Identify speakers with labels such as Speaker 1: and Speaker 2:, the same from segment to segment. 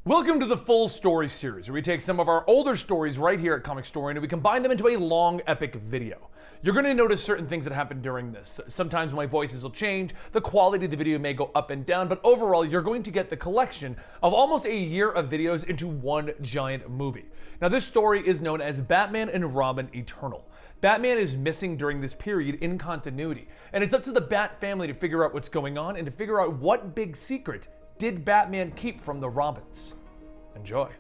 Speaker 1: Welcome to the Full Story series, where we take some of our older stories right here at Comicstorian and we combine them into a long, epic video. You're going to notice certain things that happen during this. Sometimes my voices will change, the quality of the video may go up and down, but overall you're going to get the collection of almost a year of videos into one giant movie. Now this story is known as Batman and Robin Eternal. Batman is missing during this period in continuity, and it's up to the Bat family to figure out what's going on and to figure out what big secret did Batman keep from the Robins. Enjoy.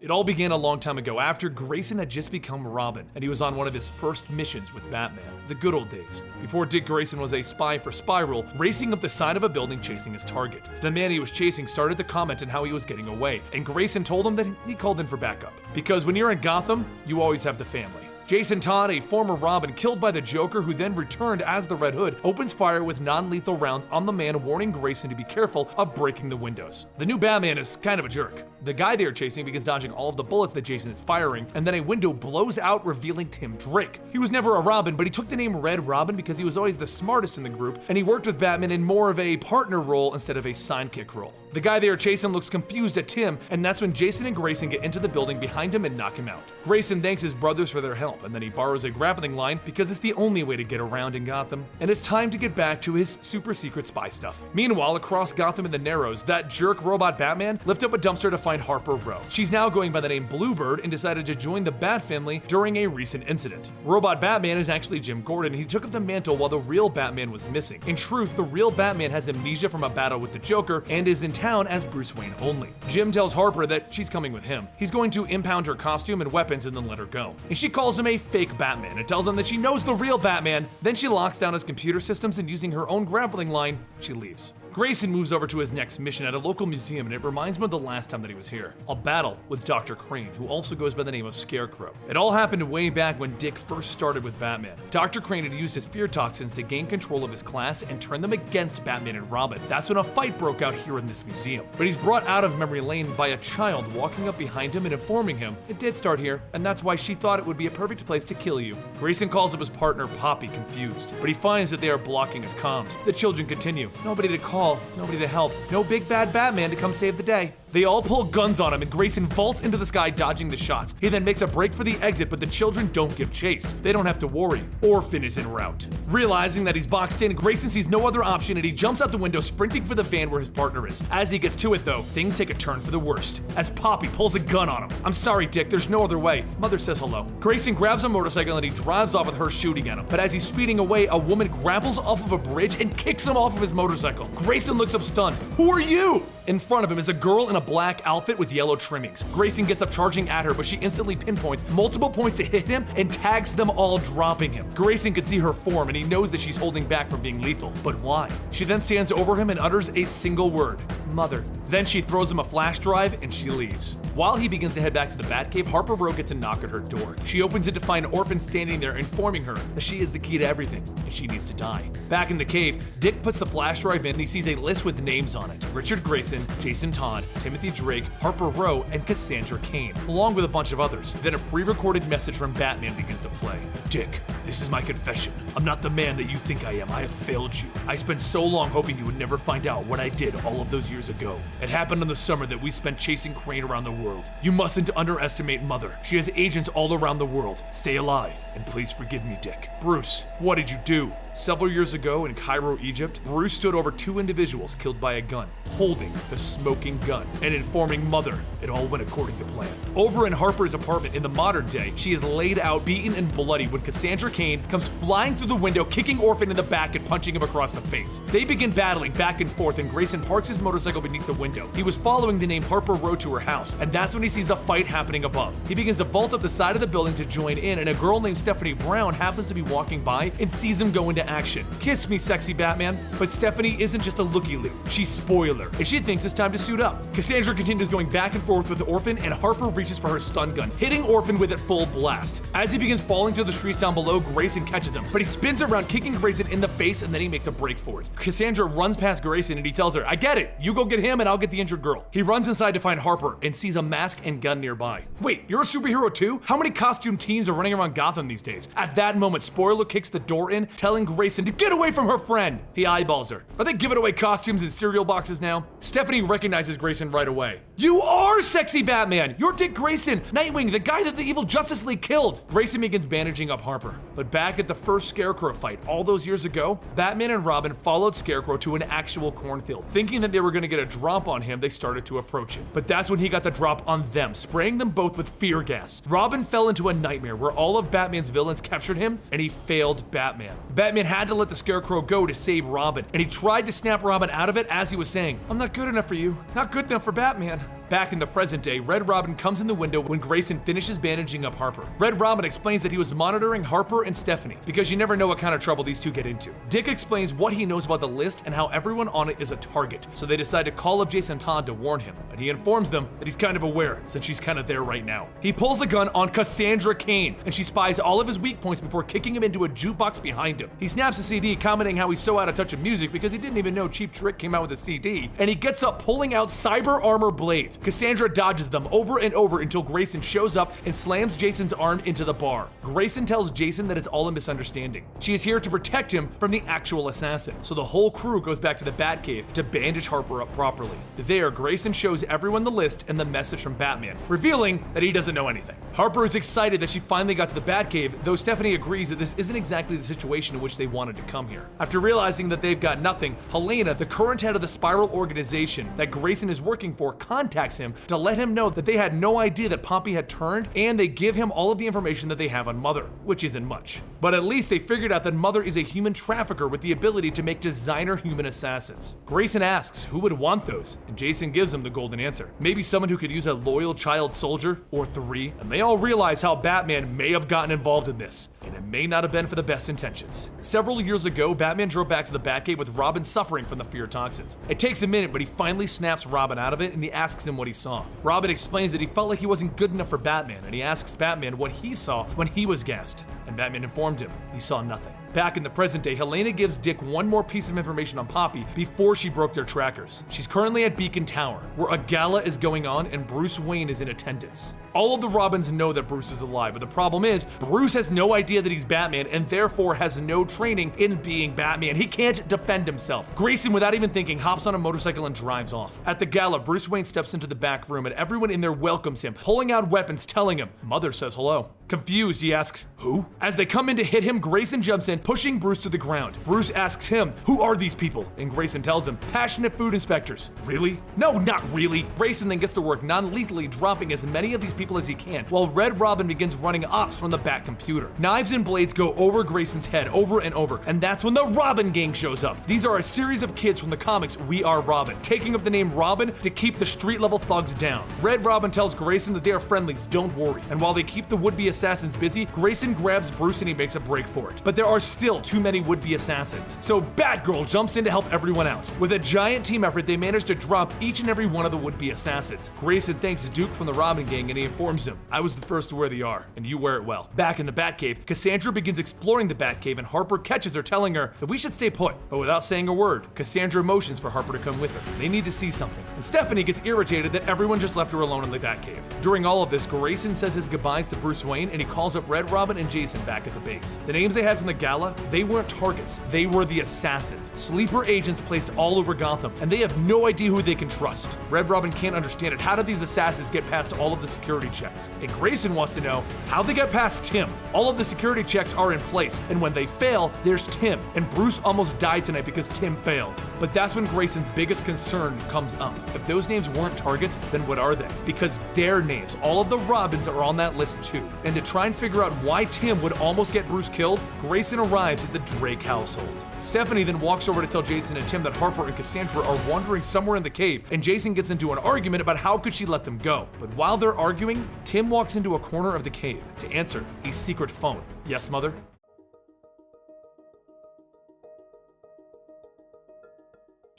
Speaker 2: It all began a long time ago after Grayson had just become Robin, and he was on one of his first missions with Batman, the good old days, before Dick Grayson was a spy for Spiral, racing up the side of a building chasing his target. The man he was chasing started to comment on how he was getting away, and Grayson told him that he called in for backup. Because when you're in Gotham, you always have the family. Jason Todd, a former Robin killed by the Joker who then returned as the Red Hood, opens fire with non-lethal rounds on the man, warning Grayson to be careful of breaking the windows. The new Batman is kind of a jerk. The guy they are chasing begins dodging all of the bullets that Jason is firing, and then a window blows out, revealing Tim Drake. He was never a Robin, but he took the name Red Robin because he was always the smartest in the group, and he worked with Batman in more of a partner role instead of a sidekick role. The guy they are chasing looks confused at Tim, and that's when Jason and Grayson get into the building behind him and knock him out. Grayson thanks his brothers for their help, and then he borrows a grappling line because it's the only way to get around in Gotham, and it's time to get back to his super secret spy stuff. Meanwhile, across Gotham in the Narrows, that jerk robot Batman lifted up a dumpster to find Harper Row. She's now going by the name Bluebird and decided to join the Bat family during a recent incident. Robot Batman is actually Jim Gordon. He took up the mantle while the real Batman was missing. In truth, the real Batman has amnesia from a battle with the Joker and is in town as Bruce Wayne only. Jim tells Harper that she's coming with him. He's going to impound her costume and weapons and then let her go. And she calls him a fake Batman and tells him that she knows the real Batman. Then she locks down his computer systems and using her own grappling line, she leaves. Grayson moves over to his next mission at a local museum, and it reminds him of the last time that he was here. A battle with Dr. Crane, who also goes by the name of Scarecrow. It all happened way back when Dick first started with Batman. Dr. Crane had used his fear toxins to gain control of his class and turn them against Batman and Robin. That's when a fight broke out here in this museum. But he's brought out of memory lane by a child walking up behind him and informing him it did start here, and that's why she thought it would be a perfect place to kill you. Grayson calls up his partner Poppy, confused, but he finds that they are blocking his comms. The children continue. Nobody to call, nobody to help, no big bad Batman to come save the day. They all pull guns on him and Grayson vaults into the sky dodging the shots. He then makes a break for the exit, but the children don't give chase. They don't have to worry. Orphan is en route. Realizing that he's boxed in, Grayson sees no other option and he jumps out the window sprinting for the van where his partner is. As he gets to it though, things take a turn for the worst, as Poppy pulls a gun on him. I'm sorry Dick, there's no other way. Mother says hello. Grayson grabs a motorcycle and he drives off with her shooting at him. But as he's speeding away, a woman grapples off of a bridge and kicks him off of his motorcycle. Grayson looks up stunned. Who are you? In front of him is a girl in a black outfit with yellow trimmings. Grayson gets up charging at her, but she instantly pinpoints multiple points to hit him and tags them all, dropping him. Grayson can see her form and he knows that she's holding back from being lethal. But why? She then stands over him and utters a single word: Mother. Then she throws him a flash drive and she leaves. While he begins to head back to the Batcave, Harper Row gets a knock at her door. She opens it to find Orphan standing there, informing her that she is the key to everything and she needs to die. Back in the cave, Dick puts the flash drive in and he sees a list with names on it: Richard Grayson, Jason Todd, Timothy Drake, Harper Row, and Cassandra Cain, along with a bunch of others. Then a pre-recorded message from Batman begins to play. Dick, this is my confession. I'm not the man that you think I am. I have failed you. I spent so long hoping you would never find out what I did all of those years ago. It happened in the summer that we spent chasing Crane around the world. You mustn't underestimate Mother. She has agents all around the world. Stay alive, and please forgive me, Dick. Bruce, what did you do? Several years ago in Cairo, Egypt, Bruce stood over two individuals killed by a gun, holding the smoking gun, and informing Mother it all went according to plan. Over in Harper's apartment in the modern day, she is laid out, beaten and bloody when Cassandra Cain comes flying through the window, kicking Orphan in the back and punching him across the face. They begin battling back and forth and Grayson parks his motorcycle beneath the window. He was following the name Harper Row to her house, and that's when he sees the fight happening above. He begins to vault up the side of the building to join in, and a girl named Stephanie Brown happens to be walking by and sees him going into action. Kiss me, sexy Batman. But Stephanie isn't just a looky-loo. She's spoiler, and she thinks it's time to suit up. Cassandra continues going back and forth with Orphan, and Harper reaches for her stun gun, hitting Orphan with it full blast. As he begins falling to the streets down below, Grayson catches him, but he spins around, kicking Grayson in the face, and then he makes a break for it. Cassandra runs past Grayson, and he tells her, "I get it. You go get him, and I'll get the injured girl." He runs inside to find Harper, and sees a mask and gun nearby. Wait, you're a superhero too? How many costume teens are running around Gotham these days? At that moment, Spoiler kicks the door in, telling Grayson to get away from her friend. He eyeballs her. Are they giving away costumes in cereal boxes now? Stephanie recognizes Grayson right away. "You are sexy Batman! You're Dick Grayson, Nightwing, the guy that the evil Justice League killed!" Grayson begins bandaging up Harper. But back at the first Scarecrow fight, all those years ago, Batman and Robin followed Scarecrow to an actual cornfield. Thinking that they were gonna get a drop on him, they started to approach him. But that's when he got the drop on them, spraying them both with fear gas. Robin fell into a nightmare where all of Batman's villains captured him, and he failed Batman. Batman had to let the Scarecrow go to save Robin, and he tried to snap Robin out of it as he was saying, "I'm not good enough for you, not good enough for Batman." Back in the present day, Red Robin comes in the window when Grayson finishes bandaging up Harper. Red Robin explains that he was monitoring Harper and Stephanie, because you never know what kind of trouble these two get into. Dick explains what he knows about the list and how everyone on it is a target, so they decide to call up Jason Todd to warn him, and he informs them that he's kind of aware, since she's kind of there right now. He pulls a gun on Cassandra Cain, and she spies all of his weak points before kicking him into a jukebox behind him. He snaps a CD, commenting how he's so out of touch of music because he didn't even know Cheap Trick came out with a CD, and he gets up pulling out cyber armor blades. Cassandra dodges them over and over until Grayson shows up and slams Jason's arm into the bar. Grayson tells Jason that it's all a misunderstanding. She is here to protect him from the actual assassin, so the whole crew goes back to the Batcave to bandage Harper up properly. There, Grayson shows everyone the list and the message from Batman, revealing that he doesn't know anything. Harper is excited that she finally got to the Batcave, though Stephanie agrees that this isn't exactly the situation in which they wanted to come here. After realizing that they've got nothing, Helena, the current head of the Spiral organization that Grayson is working for, contacts him to let him know that they had no idea that Pompey had turned, and they give him all of the information that they have on Mother, which isn't much. But at least they figured out that Mother is a human trafficker with the ability to make designer human assassins. Grayson asks who would want those, and Jason gives him the golden answer. Maybe someone who could use a loyal child soldier, or three, and they all realize how Batman may have gotten involved in this, and it may not have been for the best intentions. Several years ago, Batman drove back to the Batcave with Robin suffering from the fear toxins. It takes a minute, but he finally snaps Robin out of it, and he asks him what he saw. Robin explains that he felt like he wasn't good enough for Batman, and he asks Batman what he saw when he was gassed, and Batman informed him he saw nothing. Back in the present day, Helena gives Dick one more piece of information on Poppy before she broke their trackers. She's currently at Beacon Tower, where a gala is going on and Bruce Wayne is in attendance. All of the Robins know that Bruce is alive, but the problem is, Bruce has no idea that he's Batman and therefore has no training in being Batman. He can't defend himself. Grayson, without even thinking, hops on a motorcycle and drives off. At the gala, Bruce Wayne steps into the back room and everyone in there welcomes him, pulling out weapons, telling him, Mother says hello. Confused, he asks, who? As they come in to hit him, Grayson jumps in, pushing Bruce to the ground. Bruce asks him, who are these people? And Grayson tells him, passionate food inspectors. Really? No, not really. Grayson then gets to work non-lethally dropping as many of these people as he can, while Red Robin begins running ops from the Bat computer. Knives and blades go over Grayson's head over and over, and that's when the Robin Gang shows up. These are a series of kids from the comics We Are Robin, taking up the name Robin to keep the street-level thugs down. Red Robin tells Grayson that they are friendlies, don't worry, and while they keep the would-be assassins busy, Grayson grabs Bruce and he makes a break for it. But there are still too many would-be assassins, so Batgirl jumps in to help everyone out. With a giant team effort, they manage to drop each and every one of the would-be assassins. Grayson thanks Duke from the Robin Gang and he informs him, I was the first to wear the R, and you wear it well. Back in the Batcave, Cassandra begins exploring the Batcave and Harper catches her telling her that we should stay put, but without saying a word. Cassandra motions for Harper to come with her. They need to see something. And Stephanie gets irritated that everyone just left her alone in the Batcave. During all of this, Grayson says his goodbyes to Bruce Wayne and he calls up Red Robin and Jason back at the base. The names they had from the gala, they weren't targets, they were the assassins. Sleeper agents placed all over Gotham, and they have no idea who they can trust. Red Robin can't understand it. How did these assassins get past all of the security checks? And Grayson wants to know how they got past Tim. All of the security checks are in place, and when they fail, there's Tim. And Bruce almost died tonight because Tim failed. But that's when Grayson's biggest concern comes up. If those names weren't targets, then what are they? Because their names, all of the Robins are on that list too. And to try and figure out why Tim would almost get Bruce killed, Grayson arrives at the Drake household. Stephanie then walks over to tell Jason and Tim that Harper and Cassandra are wandering somewhere in the cave, and Jason gets into an argument about how could she let them go. But while they're arguing, Tim walks into a corner of the cave to answer a secret phone. Yes, Mother?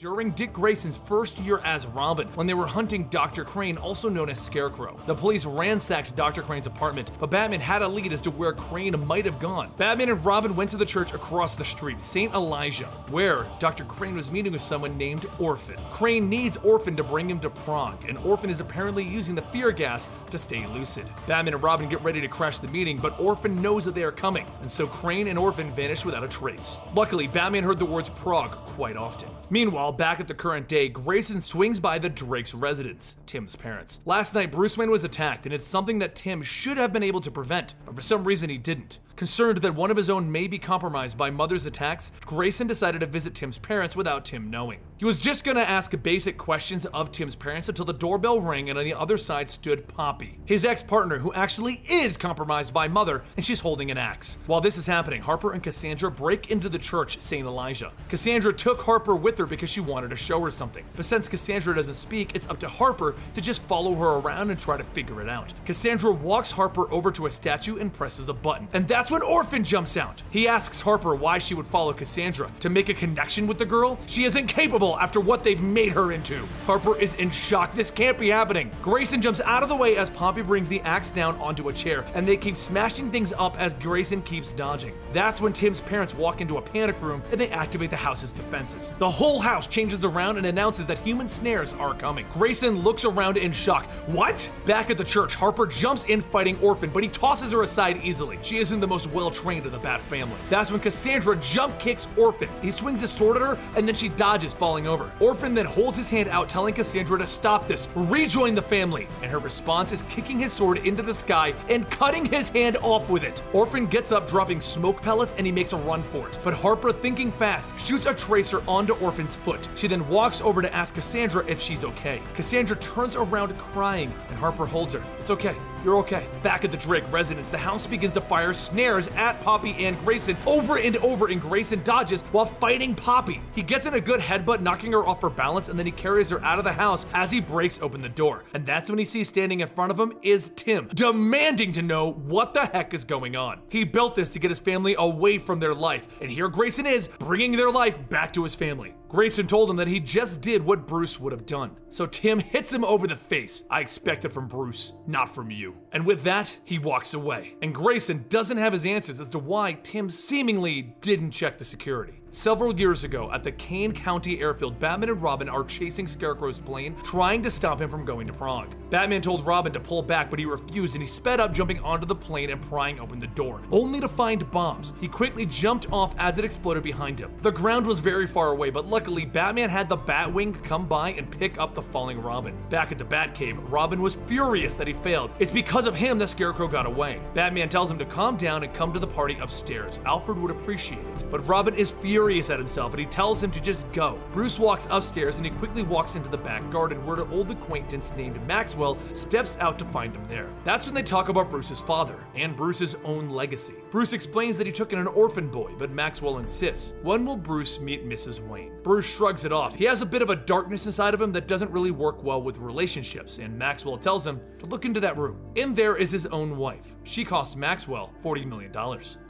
Speaker 2: During Dick Grayson's first year as Robin, when they were hunting Dr. Crane, also known as Scarecrow. The police ransacked Dr. Crane's apartment, but Batman had a lead as to where Crane might have gone. Batman and Robin went to the church across the street, St. Elijah, where Dr. Crane was meeting with someone named Orphan. Crane needs Orphan to bring him to Prague, and Orphan is apparently using the fear gas to stay lucid. Batman and Robin get ready to crash the meeting, but Orphan knows that they are coming, and so Crane and Orphan vanish without a trace. Luckily, Batman heard the words Prague quite often. Meanwhile, back at the current day, Grayson swings by the Drake's residence, Tim's parents. Last night, Bruce Wayne was attacked, and it's something that Tim should have been able to prevent, but for some reason he didn't. Concerned that one of his own may be compromised by Mother's attacks, Grayson decided to visit Tim's parents without Tim knowing. He was just gonna ask basic questions of Tim's parents until the doorbell rang and on the other side stood Poppy, his ex-partner who actually is compromised by Mother, and she's holding an axe. While this is happening, Harper and Cassandra break into the church, St. Elijah. Cassandra took Harper with her because she wanted to show her something, but since Cassandra doesn't speak, it's up to Harper to just follow her around and try to figure it out. Cassandra walks Harper over to a statue and presses a button, and that's when Orphan jumps out. He asks Harper why she would follow Cassandra, to make a connection with the girl? She isn't capable after what they've made her into. Harper is in shock. This can't be happening. Grayson jumps out of the way as Poppy brings the axe down onto a chair, and they keep smashing things up as Grayson keeps dodging. That's when Tim's parents walk into a panic room and they activate the house's defenses. The whole house changes around and announces that human snares are coming. Grayson looks around in shock. What? Back at the church, Harper jumps in fighting Orphan, but he tosses her aside easily. She isn't the most well-trained of the Bat family. That's when Cassandra jump kicks Orphan. He swings his sword at her, and then she dodges, falling over. Orphan then holds his hand out, telling Cassandra to stop this, rejoin the family, and her response is kicking his sword into the sky and cutting his hand off with it. Orphan gets up, dropping smoke pellets, and he makes a run for it. But Harper, thinking fast, shoots a tracer onto Orphan's foot. She then walks over to ask Cassandra if she's okay. Cassandra turns around crying, and Harper holds her. It's okay. You're okay. Back at the Drake residence, the house begins to fire snares at Poppy and Grayson over and over, and Grayson dodges while fighting Poppy. He gets in a good headbutt, knocking her off her balance, and then he carries her out of the house as he breaks open the door. And that's when he sees standing in front of him is Tim, demanding to know what the heck is going on. He built this to get his family away from their life, and here Grayson is, bringing their life back to his family. Grayson told him that he just did what Bruce would have done. So Tim hits him over the face. I expect it from Bruce, not from you. And with that, he walks away. And Grayson doesn't have his answers as to why Tim seemingly didn't check the security. Several years ago, at the Kane County airfield, Batman and Robin are chasing Scarecrow's plane, trying to stop him from going to Prague. Batman told Robin to pull back, but he refused, and he sped up, jumping onto the plane and prying open the door, only to find bombs. He quickly jumped off as it exploded behind him. The ground was very far away, but luckily, Batman had the Batwing come by and pick up the falling Robin. Back at the Batcave, Robin was furious that he failed. It's because of him that Scarecrow got away. Batman tells him to calm down and come to the party upstairs. Alfred would appreciate it, but Robin is furious at himself, and he tells him to just go. Bruce walks upstairs, and he quickly walks into the back garden where an old acquaintance named Maxwell steps out to find him there. That's when they talk about Bruce's father and Bruce's own legacy. Bruce explains that he took in an orphan boy, but Maxwell insists, when will Bruce meet Mrs. Wayne? Bruce shrugs it off. He has a bit of a darkness inside of him that doesn't really work well with relationships, and Maxwell tells him to look into that room. In there is his own wife. She cost Maxwell $40 million.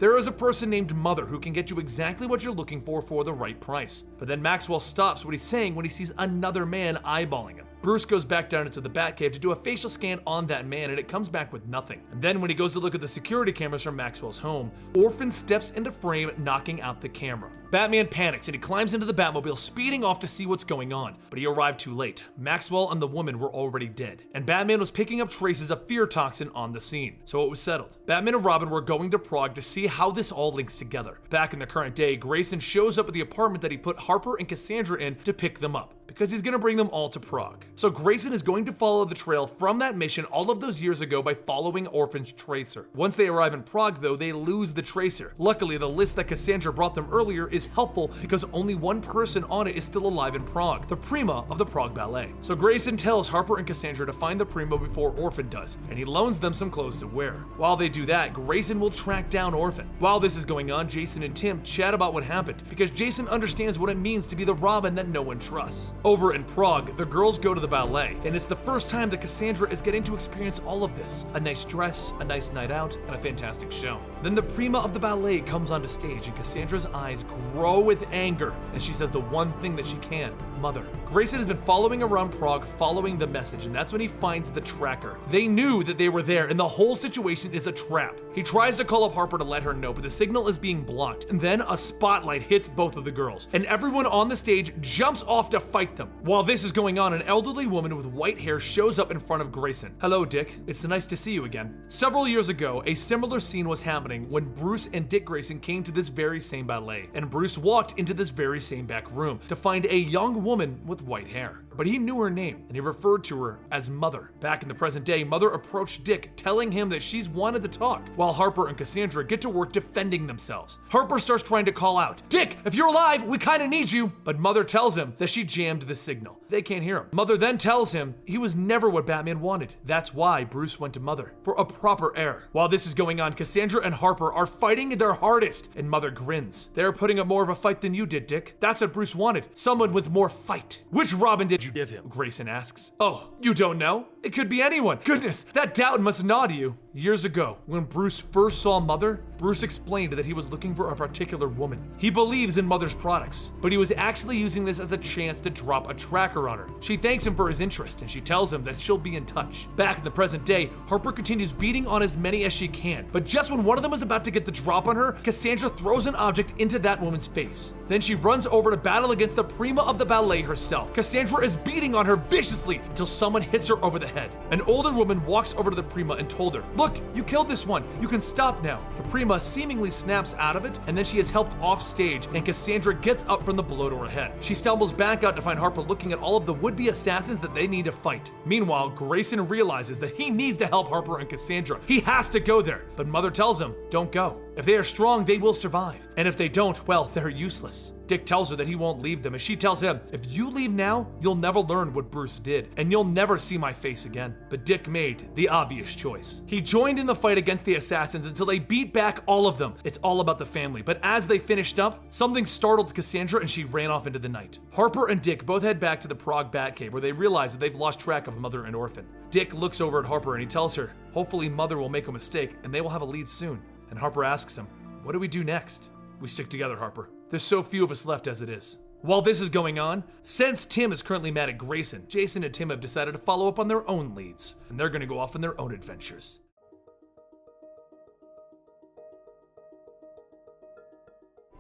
Speaker 2: There is a person named Mother who can get you exactly what you're looking for the right price. But then Maxwell stops what he's saying when he sees another man eyeballing him. Bruce goes back down into the Batcave to do a facial scan on that man, and it comes back with nothing. And then when he goes to look at the security cameras from Maxwell's home, Orphan steps into frame, knocking out the camera. Batman panics and he climbs into the Batmobile, speeding off to see what's going on, but he arrived too late. Maxwell and the woman were already dead, and Batman was picking up traces of fear toxin on the scene, so it was settled. Batman and Robin were going to Prague to see how this all links together. Back in the current day, Grayson shows up at the apartment that he put Harper and Cassandra in to pick them up, because he's gonna bring them all to Prague. So Grayson is going to follow the trail from that mission all of those years ago by following Orphan's tracer. Once they arrive in Prague though, they lose the tracer. Luckily, the list that Cassandra brought them earlier is helpful because only one person on it is still alive in Prague, the Prima of the Prague Ballet. So Grayson tells Harper and Cassandra to find the Prima before Orphan does, and he loans them some clothes to wear. While they do that, Grayson will track down Orphan. While this is going on, Jason and Tim chat about what happened, because Jason understands what it means to be the Robin that no one trusts. Over in Prague, the girls go to the ballet, and it's the first time that Cassandra is getting to experience all of this. A nice dress, a nice night out, and a fantastic show. Then the prima of the ballet comes onto stage and Cassandra's eyes grow with anger and she says the one thing that she can, Mother. Grayson has been following around Prague following the message, and that's when he finds the tracker. They knew that they were there and the whole situation is a trap. He tries to call up Harper to let her know, but the signal is being blocked. And then a spotlight hits both of the girls and everyone on the stage jumps off to fight them. While this is going on, an elderly woman with white hair shows up in front of Grayson. Hello, Dick. It's nice to see you again. Several years ago, a similar scene was happening when Bruce and Dick Grayson came to this very same ballet, and Bruce walked into this very same back room to find a young woman with white hair. But he knew her name, and he referred to her as Mother. Back in the present day, Mother approached Dick, telling him that she's wanted to talk, while Harper and Cassandra get to work defending themselves. Harper starts trying to call out, Dick, if you're alive, we kinda need you. But Mother tells him that she jammed the signal. They can't hear him. Mother then tells him he was never what Batman wanted. That's why Bruce went to Mother, for a proper heir. While this is going on, Cassandra and Harper are fighting their hardest, and Mother grins. They're putting up more of a fight than you did, Dick. That's what Bruce wanted, someone with more fight. Which Robin did you give him? Grayson asks. Oh, you don't know? It could be anyone. Goodness, that doubt must gnaw to you. Years ago, when Bruce first saw Mother, Bruce explained that he was looking for a particular woman. He believes in Mother's products, but he was actually using this as a chance to drop a tracker on her. She thanks him for his interest, and she tells him that she'll be in touch. Back in the present day, Harper continues beating on as many as she can, but just when one of them is about to get the drop on her, Cassandra throws an object into that woman's face. Then she runs over to battle against the prima of the ballet herself. Cassandra is beating on her viciously until someone hits her over the head. An older woman walks over to the prima and told her, look, you killed this one. You can stop now. The prima seemingly snaps out of it, and then she is helped off stage, and Cassandra gets up from the blow to her head. She stumbles back out to find Harper looking at all of the would-be assassins that they need to fight. Meanwhile, Grayson realizes that he needs to help Harper and Cassandra. He has to go there, but Mother tells him, don't go. If they are strong, they will survive. And if they don't, well, they're useless. Dick tells her that he won't leave them, and she tells him, if you leave now, you'll never learn what Bruce did, and you'll never see my face again. But Dick made the obvious choice. He joined in the fight against the assassins until they beat back all of them. It's all about the family, but as they finished up, something startled Cassandra and she ran off into the night. Harper and Dick both head back to the Prague Batcave where they realize that they've lost track of Mother and Orphan. Dick looks over at Harper and he tells her, hopefully Mother will make a mistake and they will have a lead soon. And Harper asks him, what do we do next? We stick together, Harper. There's so few of us left as it is. While this is going on, since Tim is currently mad at Grayson, Jason and Tim have decided to follow up on their own leads, and they're gonna go off on their own adventures.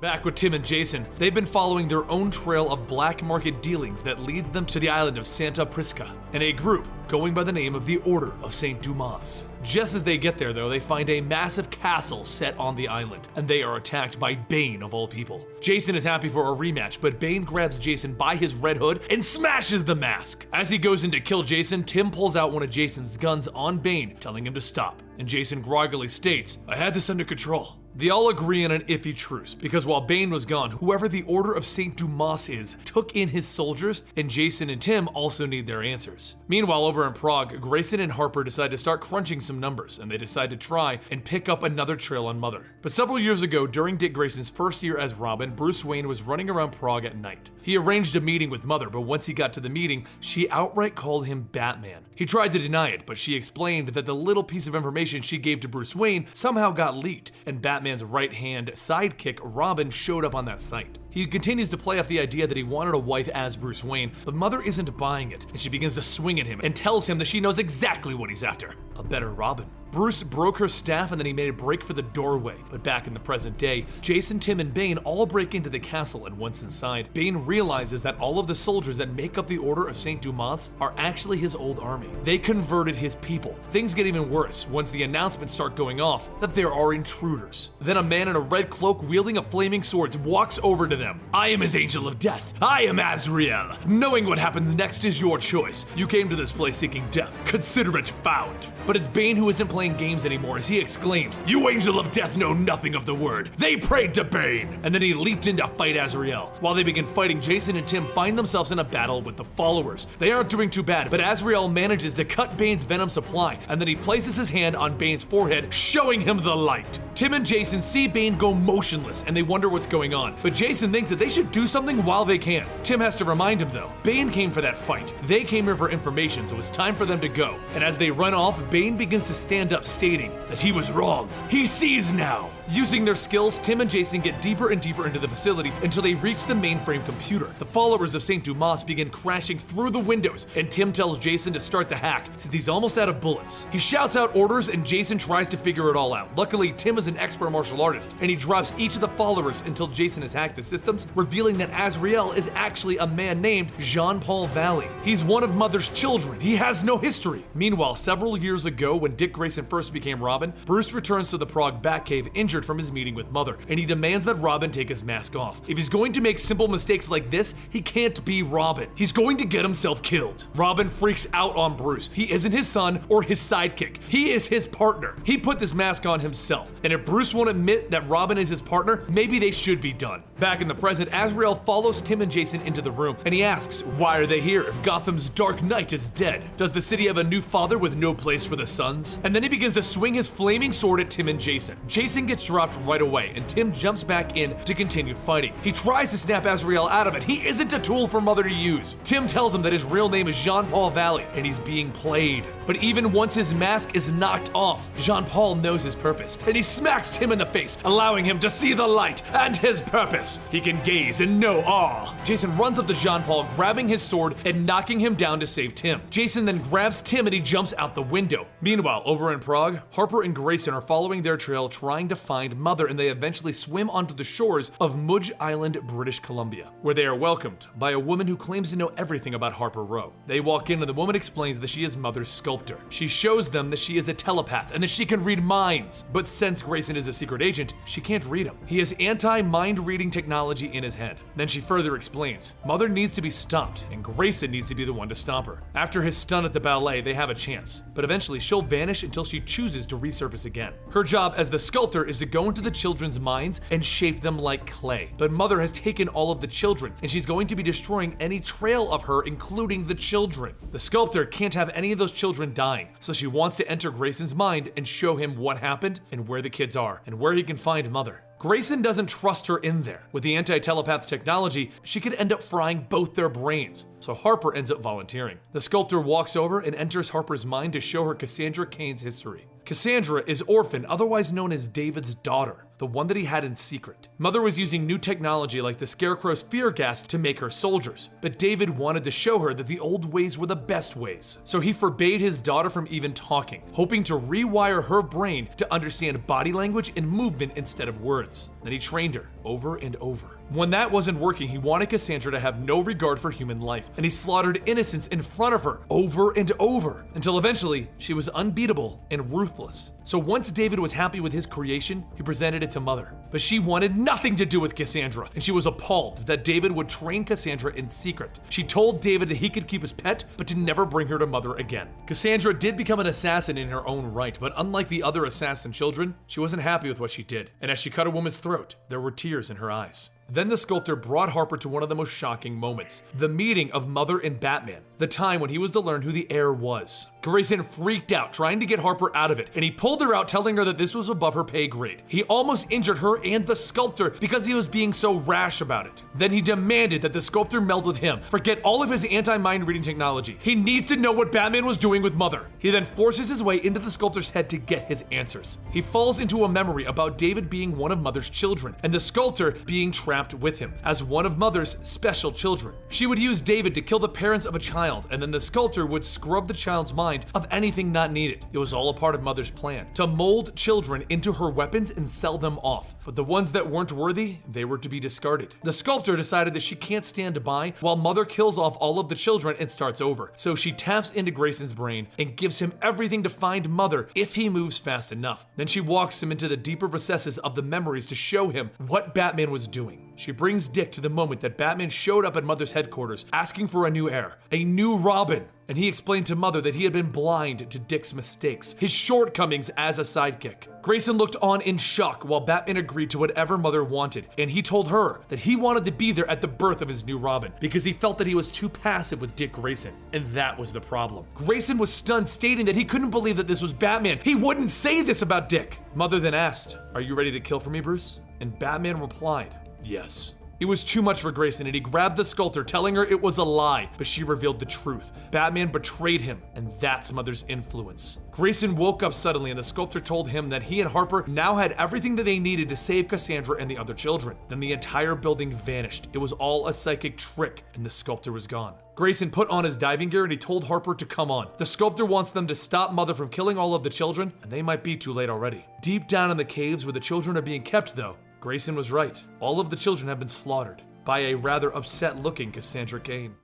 Speaker 2: Back with Tim and Jason, they've been following their own trail of black market dealings that leads them to the island of Santa Prisca, and a group going by the name of the Order of St. Dumas. Just as they get there though, they find a massive castle set on the island, and they are attacked by Bane of all people. Jason is happy for a rematch, but Bane grabs Jason by his red hood and smashes the mask. As he goes in to kill Jason, Tim pulls out one of Jason's guns on Bane, telling him to stop. And Jason groggily states, I had this under control. They all agree on an iffy truce, because while Bane was gone, whoever the Order of St. Dumas is took in his soldiers, and Jason and Tim also need their answers. Meanwhile, over in Prague, Grayson and Harper decide to start crunching some numbers, and they decide to try and pick up another trail on Mother. But several years ago, during Dick Grayson's first year as Robin, Bruce Wayne was running around Prague at night. He arranged a meeting with Mother, but once he got to the meeting, she outright called him Batman. He tried to deny it, but she explained that the little piece of information she gave to Bruce Wayne somehow got leaked, and Batman's right-hand sidekick, Robin, showed up on that site. He continues to play off the idea that he wanted a wife as Bruce Wayne, but Mother isn't buying it, and she begins to swing at him and tells him that she knows exactly what he's after, a better Robin. Bruce broke her staff and then he made a break for the doorway. But back in the present day, Jason, Tim, and Bane all break into the castle, and once inside, Bane realizes that all of the soldiers that make up the Order of St. Dumas are actually his old army. They converted his people. Things get even worse once the announcements start going off that there are intruders. Then a man in a red cloak wielding a flaming sword walks over to them. I am his angel of death. I am Azrael. Knowing what happens next is your choice. You came to this place seeking death. Consider it found. But it's Bane who isn't playing games anymore as he exclaims, you angel of death know nothing of the word. They prayed to Bane. And then he leaped in to fight Azrael. While they begin fighting, Jason and Tim find themselves in a battle with the followers. They aren't doing too bad, but Azrael manages to cut Bane's venom supply, and then he places his hand on Bane's forehead, showing him the light. Tim and Jason see Bane go motionless, and they wonder what's going on, but Jason thinks that they should do something while they can. Tim has to remind him though, Bane came for that fight. They came here for information, so it's time for them to go. And as they run off, Bane begins to stand up, stating that he was wrong. He sees now. Using their skills, Tim and Jason get deeper and deeper into the facility until they reach the mainframe computer. The followers of St. Dumas begin crashing through the windows, and Tim tells Jason to start the hack since he's almost out of bullets. He shouts out orders and Jason tries to figure it all out. Luckily, Tim is an expert martial artist, and he drops each of the followers until Jason has hacked the systems, revealing that Azrael is actually a man named Jean-Paul Valley. He's one of Mother's children. He has no history. Meanwhile, several years ago, when Dick Grayson first became Robin, Bruce returns to the Prague Batcave injured from his meeting with Mother, and he demands that Robin take his mask off. If he's going to make simple mistakes like this, he can't be Robin. He's going to get himself killed. Robin freaks out on Bruce. He isn't his son or his sidekick. He is his partner. He put this mask on himself, and if Bruce won't admit that Robin is his partner, maybe they should be done. Back in the present, Azrael follows Tim and Jason into the room, and he asks, why are they here if Gotham's Dark Knight is dead? Does the city have a new father with no place for the sons? And then he begins to swing his flaming sword at Tim and Jason. Jason gets dropped right away, and Tim jumps back in to continue fighting. He tries to snap Azrael out of it. He isn't a tool for Mother to use. Tim tells him that his real name is Jean-Paul Valley, and he's being played. But even once his mask is knocked off, Jean-Paul knows his purpose, and he smacks Tim in the face, allowing him to see the light and his purpose. He can gaze and know all. Jason runs up to Jean-Paul, grabbing his sword and knocking him down to save Tim. Jason then grabs Tim and he jumps out the window. Meanwhile, over in Prague, Harper and Grayson are following their trail trying to find Mother, and they eventually swim onto the shores of Mudge Island, British Columbia, where they are welcomed by a woman who claims to know everything about Harper Row. They walk in and the woman explains that she is Mother's sculptor. She shows them that she is a telepath and that she can read minds. But since Grayson is a secret agent, she can't read him. He has anti-mind reading technology in his head. Then she further explains, Mother needs to be stopped, and Grayson needs to be the one to stop her. After his stun at the ballet, they have a chance, but eventually she'll vanish until she chooses to resurface again. Her job as the sculptor is to go into the children's minds and shape them like clay. But Mother has taken all of the children, and she's going to be destroying any trail of her, including the children. The sculptor can't have any of those children dying, so she wants to enter Grayson's mind and show him what happened and where the kids are and where he can find Mother. Grayson doesn't trust her in there. With the anti-telepath technology, she could end up frying both their brains, so Harper ends up volunteering. The sculptor walks over and enters Harper's mind to show her Cassandra Cain's history. Cassandra is Orphan, otherwise known as David's daughter, the one that he had in secret. Mother was using new technology like the Scarecrow's fear gas to make her soldiers, but David wanted to show her that the old ways were the best ways. So he forbade his daughter from even talking, hoping to rewire her brain to understand body language and movement instead of words. Then he trained her over and over. When that wasn't working, he wanted Cassandra to have no regard for human life, and he slaughtered innocents in front of her over and over, until eventually she was unbeatable and ruthless. So once David was happy with his creation, he presented it to Mother. But she wanted nothing to do with Cassandra, and she was appalled that David would train Cassandra in secret. She told David that he could keep his pet, but to never bring her to Mother again. Cassandra did become an assassin in her own right, but unlike the other assassin children, she wasn't happy with what she did, and as she cut a woman's throat, there were tears in her eyes. Then the sculptor brought Harper to one of the most shocking moments, the meeting of Mother and Batman, the time when he was to learn who the heir was. Grayson freaked out, trying to get Harper out of it, and he pulled her out, telling her that this was above her pay grade. He almost injured her and the sculptor because he was being so rash about it. Then he demanded that the sculptor meld with him, forget all of his anti-mind reading technology. He needs to know what Batman was doing with Mother. He then forces his way into the sculptor's head to get his answers. He falls into a memory about David being one of Mother's children, and the sculptor being trapped with him as one of Mother's special children. She would use David to kill the parents of a child, and then the sculptor would scrub the child's mind of anything not needed. It was all a part of Mother's plan, to mold children into her weapons and sell them off. But the ones that weren't worthy, they were to be discarded. The sculptor decided that she can't stand by while Mother kills off all of the children and starts over. So she taps into Grayson's brain and gives him everything to find Mother if he moves fast enough. Then she walks him into the deeper recesses of the memories to show him what Batman was doing. She brings Dick to the moment that Batman showed up at Mother's headquarters asking for a new heir, a new Robin. And he explained to Mother that he had been blind to Dick's mistakes, his shortcomings as a sidekick. Grayson looked on in shock while Batman agreed to whatever Mother wanted, and he told her that he wanted to be there at the birth of his new Robin because he felt that he was too passive with Dick Grayson, and that was the problem. Grayson was stunned, stating that he couldn't believe that this was Batman. He wouldn't say this about Dick. Mother then asked, "Are you ready to kill for me, Bruce?" And Batman replied, "Yes." It was too much for Grayson, and he grabbed the sculptor, telling her it was a lie, but she revealed the truth. Batman betrayed him, and that's Mother's influence. Grayson woke up suddenly, and the sculptor told him that he and Harper now had everything that they needed to save Cassandra and the other children. Then the entire building vanished. It was all a psychic trick, and the sculptor was gone. Grayson put on his diving gear and he told Harper to come on. The sculptor wants them to stop Mother from killing all of the children, and they might be too late already. Deep down in the caves where the children are being kept, though, Grayson was right. All of the children have been slaughtered by a rather upset-looking Cassandra Cain.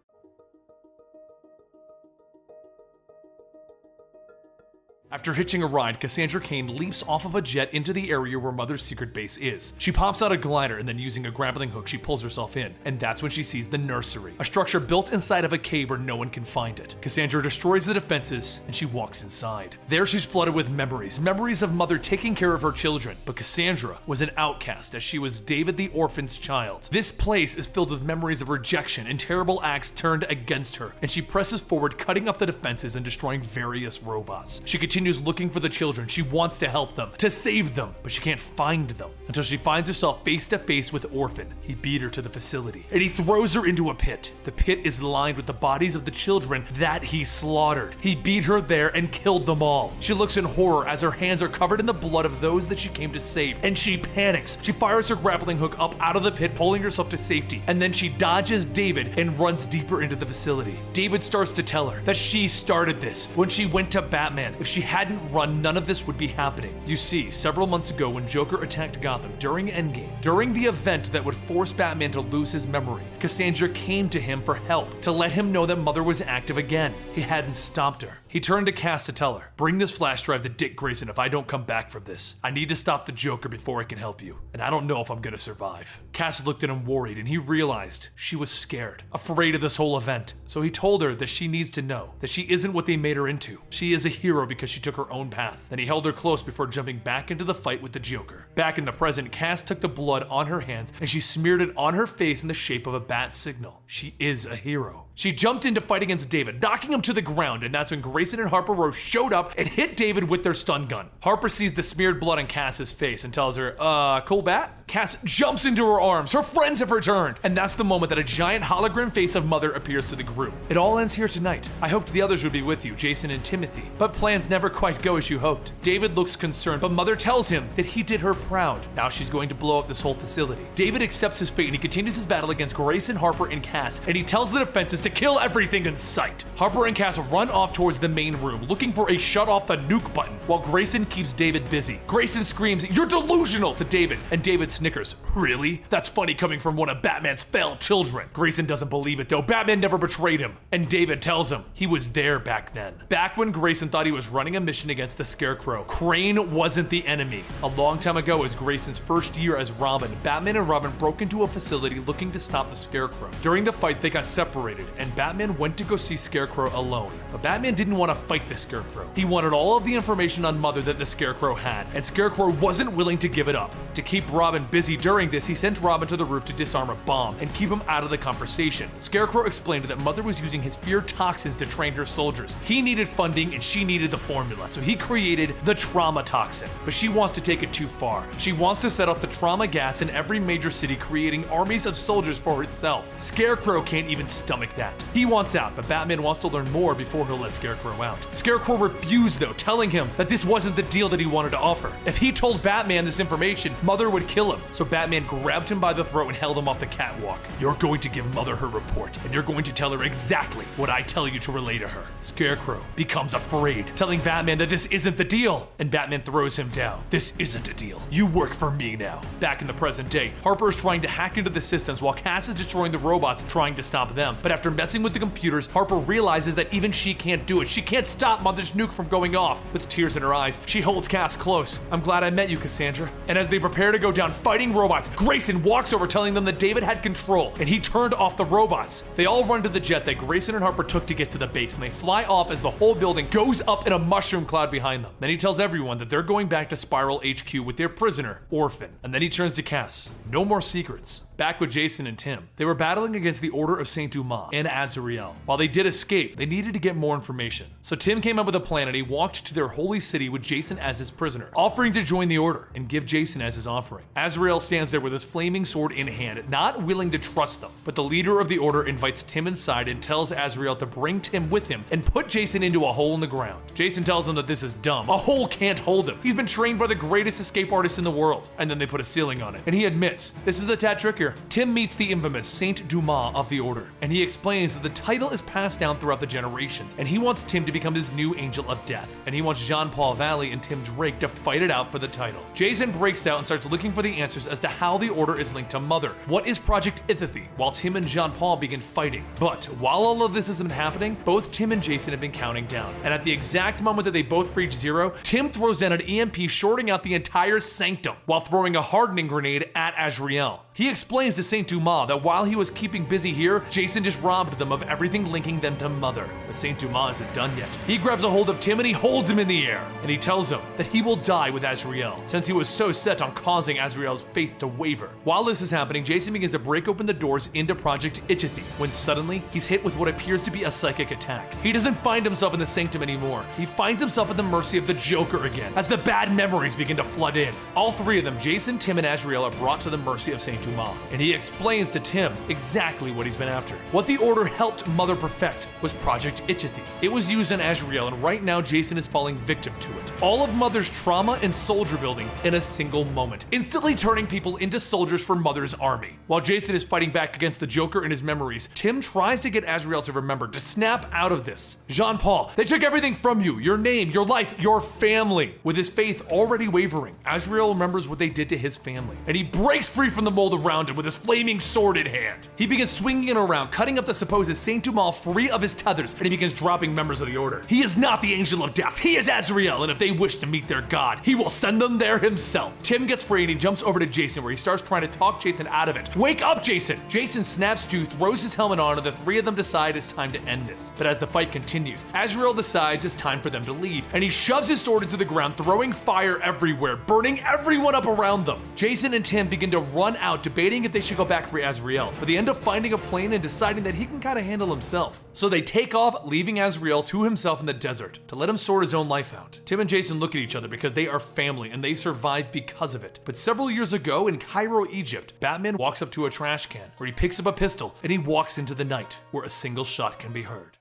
Speaker 2: After hitching a ride, Cassandra Cain leaps off of a jet into the area where Mother's secret base is. She pops out a glider and then using a grappling hook, she pulls herself in. And that's when she sees the nursery, a structure built inside of a cave where no one can find it. Cassandra destroys the defenses and she walks inside. There she's flooded with memories of Mother taking care of her children. But Cassandra was an outcast as she was David the orphan's child. This place is filled with memories of rejection and terrible acts turned against her. And she presses forward, cutting up the defenses and destroying various robots. She continues looking for the children. She wants to help them, to save them, but she can't find them until she finds herself face to face with Orphan. He beat her to the facility and he throws her into a pit. The pit is lined with the bodies of the children that he slaughtered. He beat her there and killed them all. She looks in horror as her hands are covered in the blood of those that she came to save, and she panics. She fires her grappling hook up out of the pit, pulling herself to safety, and then she dodges David and runs deeper into the facility. David starts to tell her that she started this when she went to Batman. If she hadn't run, none of this would be happening. You see, several months ago when Joker attacked Gotham during Endgame, during the event that would force Batman to lose his memory, Cassandra came to him for help, to let him know that Mother was active again. He hadn't stopped her. He turned to Cass to tell her, "Bring this flash drive to Dick Grayson if I don't come back from this. I need to stop the Joker before I can help you, and I don't know if I'm gonna survive." Cass looked at him worried, and he realized she was scared, afraid of this whole event. So he told her that she needs to know that she isn't what they made her into. She is a hero because she took her own path. Then he held her close before jumping back into the fight with the Joker. Back in the present, Cass took the blood on her hands and she smeared it on her face in the shape of a bat signal. She is a hero. She jumped in to fight against David, knocking him to the ground, and that's when Grayson and Harper Rose showed up and hit David with their stun gun. Harper sees the smeared blood on Cass's face and tells her, cool bat? Cass jumps into her arms. Her friends have returned. And that's the moment that a giant hologram face of Mother appears to the group. It all ends here tonight. I hoped the others would be with you, Jason and Timothy, but plans never quite go as you hoped. David looks concerned, but Mother tells him that he did her proud. Now she's going to blow up this whole facility. David accepts his fate and he continues his battle against Grayson, Harper, and Cass, and he tells the defenses to kill everything in sight. Harper and Cass run off towards the main room, looking for a shut off the nuke button, while Grayson keeps David busy. Grayson screams, "You're delusional!" to David, and David snickers. Really? That's funny coming from one of Batman's failed children. Grayson doesn't believe it though. Batman never betrayed him. And David tells him he was there back then. Back when Grayson thought he was running a mission against the Scarecrow, Crane wasn't the enemy. A long time ago, as Grayson's first year as Robin, Batman and Robin broke into a facility looking to stop the Scarecrow. During the fight, they got separated, and Batman went to go see Scarecrow alone. But Batman didn't want to fight the Scarecrow. He wanted all of the information on Mother that the Scarecrow had, and Scarecrow wasn't willing to give it up. To keep Robin busy during this, he sent Robin to the roof to disarm a bomb and keep him out of the conversation. Scarecrow explained that Mother was using his fear toxins to train her soldiers. He needed funding and she needed the formula, so he created the trauma toxin. But she wants to take it too far. She wants to set off the trauma gas in every major city, creating armies of soldiers for herself. Scarecrow can't even stomach that. He wants out, but Batman wants to learn more before he'll let Scarecrow out. Scarecrow refused though, telling him that this wasn't the deal that he wanted to offer. If he told Batman this information, Mother would kill him. So Batman grabbed him by the throat and held him off the catwalk. "You're going to give Mother her report, and you're going to tell her exactly what I tell you to relay to her." Scarecrow becomes afraid, telling Batman that this isn't the deal, and Batman throws him down. "This isn't a deal. You work for me now." Back in the present day, Harper is trying to hack into the systems while Cass is destroying the robots, trying to stop them. But after messing with the computers, Harper realizes that even she can't do it. She can't stop Mother's nuke from going off. With tears in her eyes, she holds Cass close. "I'm glad I met you, Cassandra." And as they prepare to go down fighting robots, Grayson walks over telling them that David had control and he turned off the robots. They all run to the jet that Grayson and Harper took to get to the base, and they fly off as the whole building goes up in a mushroom cloud behind them. Then he tells everyone that they're going back to Spiral HQ with their prisoner, Orphan. And then he turns to Cass. "No more secrets. back with Jason and Tim. They were battling against the Order of Saint Dumas and Azrael. While they did escape, they needed to get more information. So Tim came up with a plan and he walked to their holy city with Jason as his prisoner, offering to join the Order and give Jason as his offering. Azrael stands there with his flaming sword in hand, not willing to trust them. But the leader of the Order invites Tim inside and tells Azrael to bring Tim with him and put Jason into a hole in the ground. Jason tells him that this is dumb. A hole can't hold him. He's been trained by the greatest escape artist in the world. And then they put a ceiling on it. And he admits, this is a tad trickier. Tim meets the infamous Saint Dumas of the Order, and he explains that the title is passed down throughout the generations, and he wants Tim to become his new Angel of Death. And he wants Jean-Paul Valley and Tim Drake to fight it out for the title. Jason breaks out and starts looking for the answers as to how the Order is linked to Mother. What is Project Ithathy? While Tim and Jean-Paul begin fighting. But while all of this has been happening, both Tim and Jason have been counting down. And at the exact moment that they both reach zero, Tim throws down an EMP, shorting out the entire sanctum while throwing a hardening grenade at Azrael. He explains to Saint Dumas that while he was keeping busy here, Jason just robbed them of everything linking them to Mother. But Saint Dumas isn't done yet. He grabs a hold of Tim and he holds him in the air. And he tells him that he will die with Azrael, since he was so set on causing Azrael's faith to waver. While this is happening, Jason begins to break open the doors into Project Ithathy, when suddenly he's hit with what appears to be a psychic attack. He doesn't find himself in the sanctum anymore. He finds himself at the mercy of the Joker again, as the bad memories begin to flood in. All three of them, Jason, Tim, and Azrael, are brought to the mercy of Saint Dumas, and he explains to Tim exactly what he's been after. What the Order helped Mother perfect was Project Ithathy. It was used on Azrael, and right now Jason is falling victim to it. All of Mother's trauma and soldier building in a single moment, instantly turning people into soldiers for Mother's army. While Jason is fighting back against the Joker and his memories, Tim tries to get Azrael to remember, to snap out of this. Jean-Paul, they took everything from you, your name, your life, your family. With his faith already wavering, Azrael remembers what they did to his family, and he breaks free from the mold around him with his flaming sword in hand. He begins swinging it around, cutting up the supposed Saint Dumas free of his tethers, and he begins dropping members of the Order. He is not the Angel of Death, he is Azrael, and if they wish to meet their god, he will send them there himself. Tim gets free and he jumps over to Jason, where he starts trying to talk Jason out of it. Wake up, Jason! Jason snaps to, throws his helmet on, and the three of them decide it's time to end this. But as the fight continues, Azrael decides it's time for them to leave, and he shoves his sword into the ground, throwing fire everywhere, burning everyone up around them. Jason and Tim begin to run out, debating if they should go back for Azrael, but they end up finding a plane and deciding that he can kind of handle himself. So they take off, leaving Azrael to himself in the desert to let him sort his own life out. Tim and Jason look at each other because they are family and they survive because of it. But several years ago in Cairo, Egypt, Batman walks up to a trash can where he picks up a pistol and he walks into the night where a single shot can be heard.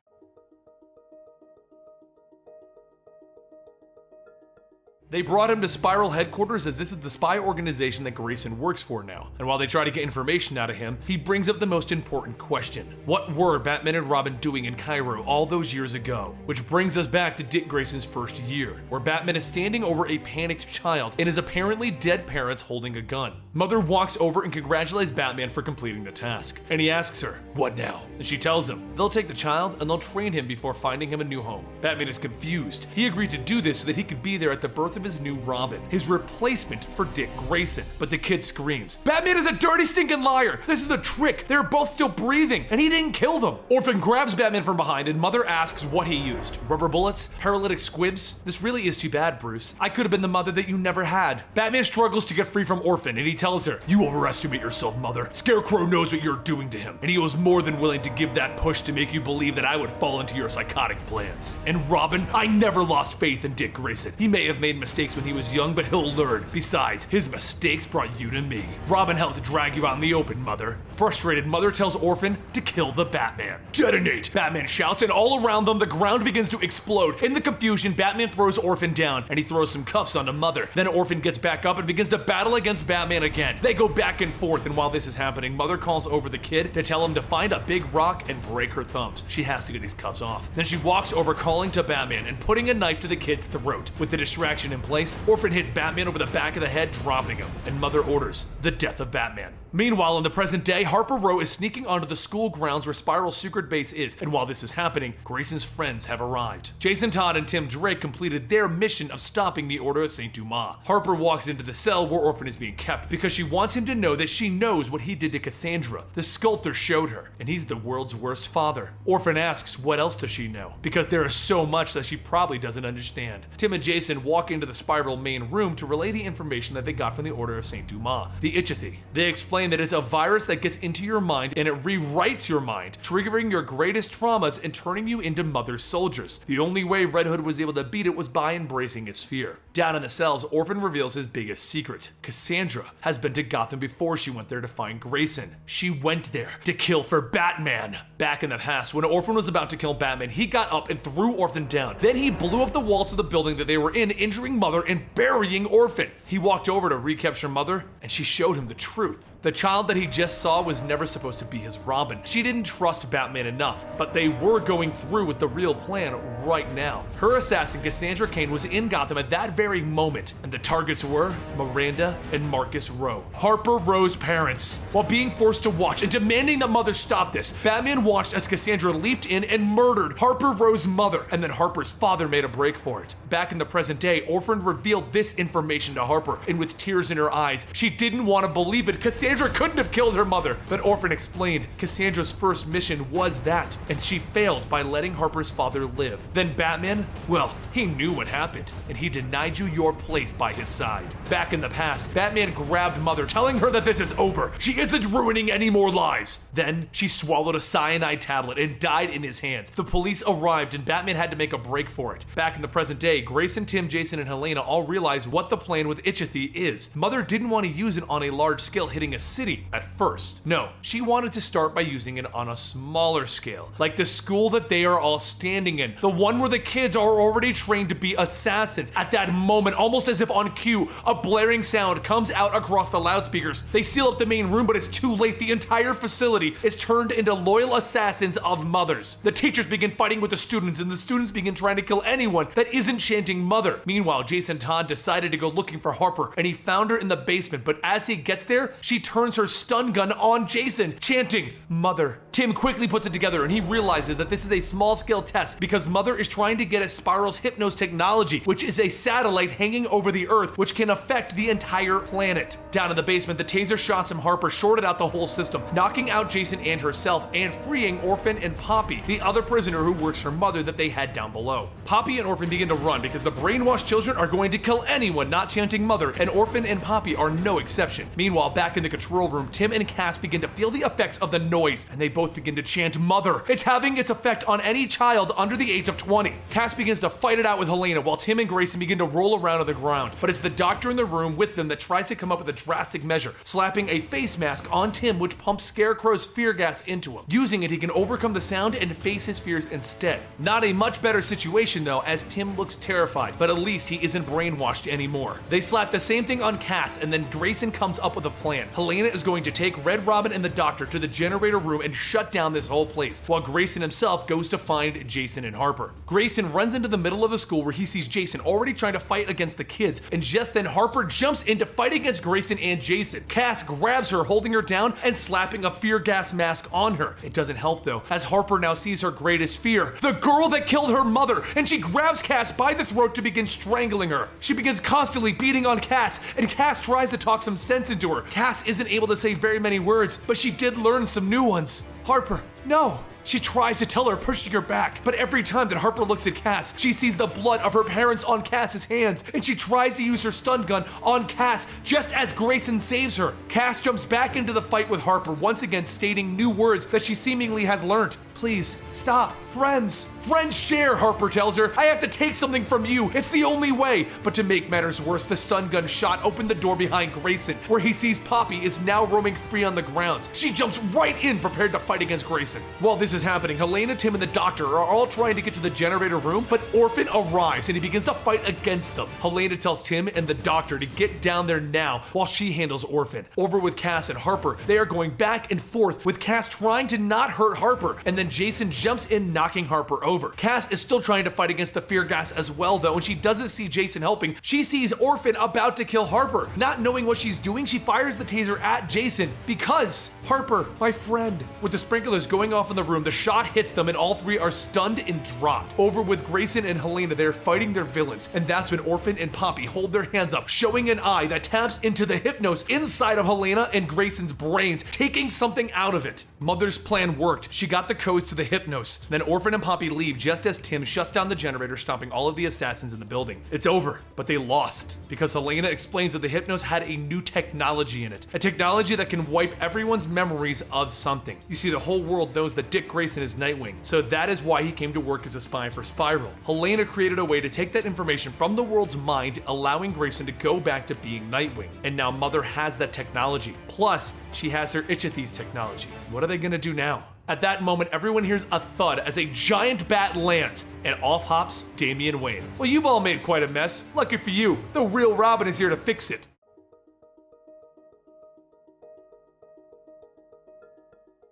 Speaker 2: They brought him to Spiral headquarters, as this is the spy organization that Grayson works for now. And while they try to get information out of him, he brings up the most important question. What were Batman and Robin doing in Cairo all those years ago? Which brings us back to Dick Grayson's first year, where Batman is standing over a panicked child and his apparently dead parents holding a gun. Mother walks over and congratulates Batman for completing the task. And he asks her, "What now?" And she tells him they'll take the child and they'll train him before finding him a new home. Batman is confused. He agreed to do this so that he could be there at the birth of his new Robin, his replacement for Dick Grayson. But the kid screams, "Batman is a dirty stinking liar! This is a trick! They're both still breathing, and he didn't kill them!" Orphan grabs Batman from behind, and Mother asks what he used. Rubber bullets? Paralytic squibs? This really is too bad, Bruce. I could have been the mother that you never had. Batman struggles to get free from Orphan, and he tells her, "You overestimate yourself, Mother. Scarecrow knows what you're doing to him, and he was more than willing to give that push to make you believe that I would fall into your psychotic plans. And Robin, I never lost faith in Dick Grayson. He may have made mistakes when he was young, but he'll learn. Besides, his mistakes brought you to me. Robin helped drag you out in the open, Mother." Frustrated, Mother tells Orphan to kill the Batman. "Detonate!" Batman shouts, and all around them, the ground begins to explode. In the confusion, Batman throws Orphan down, and he throws some cuffs onto Mother. Then Orphan gets back up and begins to battle against Batman again. They go back and forth, and while this is happening, Mother calls over the kid to tell him to find a big rock and break her thumbs. She has to get these cuffs off. Then she walks over, calling to Batman and putting a knife to the kid's throat. With the distraction in place, Orphan hits Batman over the back of the head, dropping him, and Mother orders the death of Batman. Meanwhile, in the present day, Harper Row is sneaking onto the school grounds where Spiral's secret base is, and while this is happening, Grayson's friends have arrived. Jason Todd and Tim Drake completed their mission of stopping the Order of Saint Dumas. Harper walks into the cell where Orphan is being kept because she wants him to know that she knows what he did to Cassandra. The sculptor showed her, and he's the world's worst father. Orphan asks what else does she know, because there is so much that she probably doesn't understand. Tim and Jason walk into into the spiral main room to relay the information that they got from the Order of St. Dumas, the Ichthyi. They explain that it's a virus that gets into your mind and it rewrites your mind, triggering your greatest traumas and turning you into Mother soldiers. The only way Red Hood was able to beat it was by embracing its fear. Down in the cells, Orphan reveals his biggest secret. Cassandra has been to Gotham before she went there to find Grayson. She went there to kill for Batman. Back in the past, when Orphan was about to kill Batman, he got up and threw Orphan down. Then he blew up the walls of the building that they were in, injuring Mother and burying Orphan. He walked over to recapture Mother, and she showed him the truth. The child that he just saw was never supposed to be his Robin. She didn't trust Batman enough, but they were going through with the real plan right now. Her assassin, Cassandra Cain, was in Gotham at that very moment, and the targets were Miranda and Marcus Rowe, Harper Rowe's parents. While being forced to watch and demanding that Mother stop this, Batman watched as Cassandra leaped in and murdered Harper Rowe's mother, and then Harper's father made a break for it. Back in the present day, Orphan revealed this information to Harper, and with tears in her eyes, she didn't want to believe it. Cassandra couldn't have killed her mother, but Orphan explained Cassandra's first mission was that, and she failed by letting Harper's father live. Then Batman, well, he knew what happened, and he denied you your place by his side. Back in the past, Batman grabbed Mother, telling her that this is over. She isn't ruining any more lives. Then she swallowed a cyanide tablet and died in his hands. The police arrived and Batman had to make a break for it. Back in the present day, Grayson, Tim, Jason, and Helena all realized what the plan with Ichthyi is. Mother didn't want to use it on a large scale hitting a city at first. No, she wanted to start by using it on a smaller scale, like the school that they are all standing in, the one where the kids are already trained to be assassins. At that moment, almost as if on cue, a blaring sound comes out across the loudspeakers. They seal up the main room, but it's too late. The entire facility is turned into loyal assassins of mothers. The teachers begin fighting with the students, and the students begin trying to kill anyone that isn't chanting Mother. Meanwhile, Jason Todd decided to go looking for Harper, and he found her in the basement, but as he gets there, she turns her stun gun on Jason, chanting Mother. Tim quickly puts it together, and he realizes that this is a small-scale test because Mother is trying to get at Spiral's Hypnos technology, which is a satellite hanging over the Earth, which can affect the entire planet. Down in the basement, the taser shots from Harper shorted out the whole system, knocking out Jason and herself and freeing Orphan and Poppy, the other prisoner who works for Mother that they had down below. Poppy and Orphan begin to run because the brainwashed children are going to kill anyone not chanting Mother, and Orphan and Poppy are no exception. Meanwhile, back in the control room, Tim and Cass begin to feel the effects of the noise, and they both begin to chant Mother. It's having its effect on any child under the age of 20. Cass begins to fight it out with Helena while Tim and Grayson begin to roll around on the ground, but it's the doctor in the room with them that tries to come up with a drastic measure, slapping a face mask on Tim which pumps Scarecrow's fear gas into him. Using it, he can overcome the sound and face his fears instead. Not a much better situation though, as Tim looks terrified, but at least he isn't brainwashed anymore. They slap the same thing on Cass, and then Grayson comes up with a plan. Helena is going to take Red Robin and the doctor to the generator room and shut down this whole place, while Grayson himself goes to find Jason and Harper. Grayson runs into the middle of the school where he sees Jason already trying to fight against the kids, and just then Harper jumps in to fight against Grayson and Jason. Cass grabs her, holding her down and slapping a fear gas mask on her. It doesn't help though, as Harper now sees her greatest fear, the girl that killed her mother, and she grabs Cass by the throat to begin strangling her. She begins constantly beating on Cass, and Cass tries to talk some sense into her. Cass isn't able to say very many words, but she did learn some new ones. Harper, no. She tries to tell her, pushing her back, but every time that Harper looks at Cass, she sees the blood of her parents on Cass's hands, and she tries to use her stun gun on Cass just as Grayson saves her. Cass jumps back into the fight with Harper, once again stating new words that she seemingly has learned. Please, stop. Friends. Friends share, Harper tells her. I have to take something from you. It's the only way. But to make matters worse, the stun gun shot opened the door behind Grayson, where he sees Poppy is now roaming free on the grounds. She jumps right in, prepared to fight against Grayson. While this is happening, Helena, Tim, and the doctor are all trying to get to the generator room, but Orphan arrives and he begins to fight against them. Helena tells Tim and the doctor to get down there now while she handles Orphan. Over with Cass and Harper, they are going back and forth, with Cass trying to not hurt Harper, and then Jason jumps in, knocking Harper over. Cass is still trying to fight against the fear gas as well though, and she doesn't see Jason helping. She sees Orphan about to kill Harper. Not knowing what she's doing, she fires the taser at Jason because Harper, my friend. With the sprinklers going off in the room, the shot hits them and all three are stunned and dropped. Over with Grayson and Helena, they're fighting their villains, and that's when Orphan and Poppy hold their hands up, showing an eye that taps into the hypnos inside of Helena and Grayson's brains, taking something out of it. Mother's plan worked. She got the code goes to the Hypnos. Then Orphan and Poppy leave just as Tim shuts down the generator, stopping all of the assassins in the building. It's over, but they lost, because Helena explains that the Hypnos had a new technology in it. A technology that can wipe everyone's memories of something. You see, the whole world knows that Dick Grayson is Nightwing, so that is why he came to work as a spy for Spiral. Helena created a way to take that information from the world's mind, allowing Grayson to go back to being Nightwing. And now Mother has that technology. Plus, she has her Itchathies technology. What are they gonna do now? At that moment, everyone hears a thud as a giant bat lands, and off hops Damian Wayne. Well, you've all made quite a mess. Lucky for you, the real Robin is here to fix it.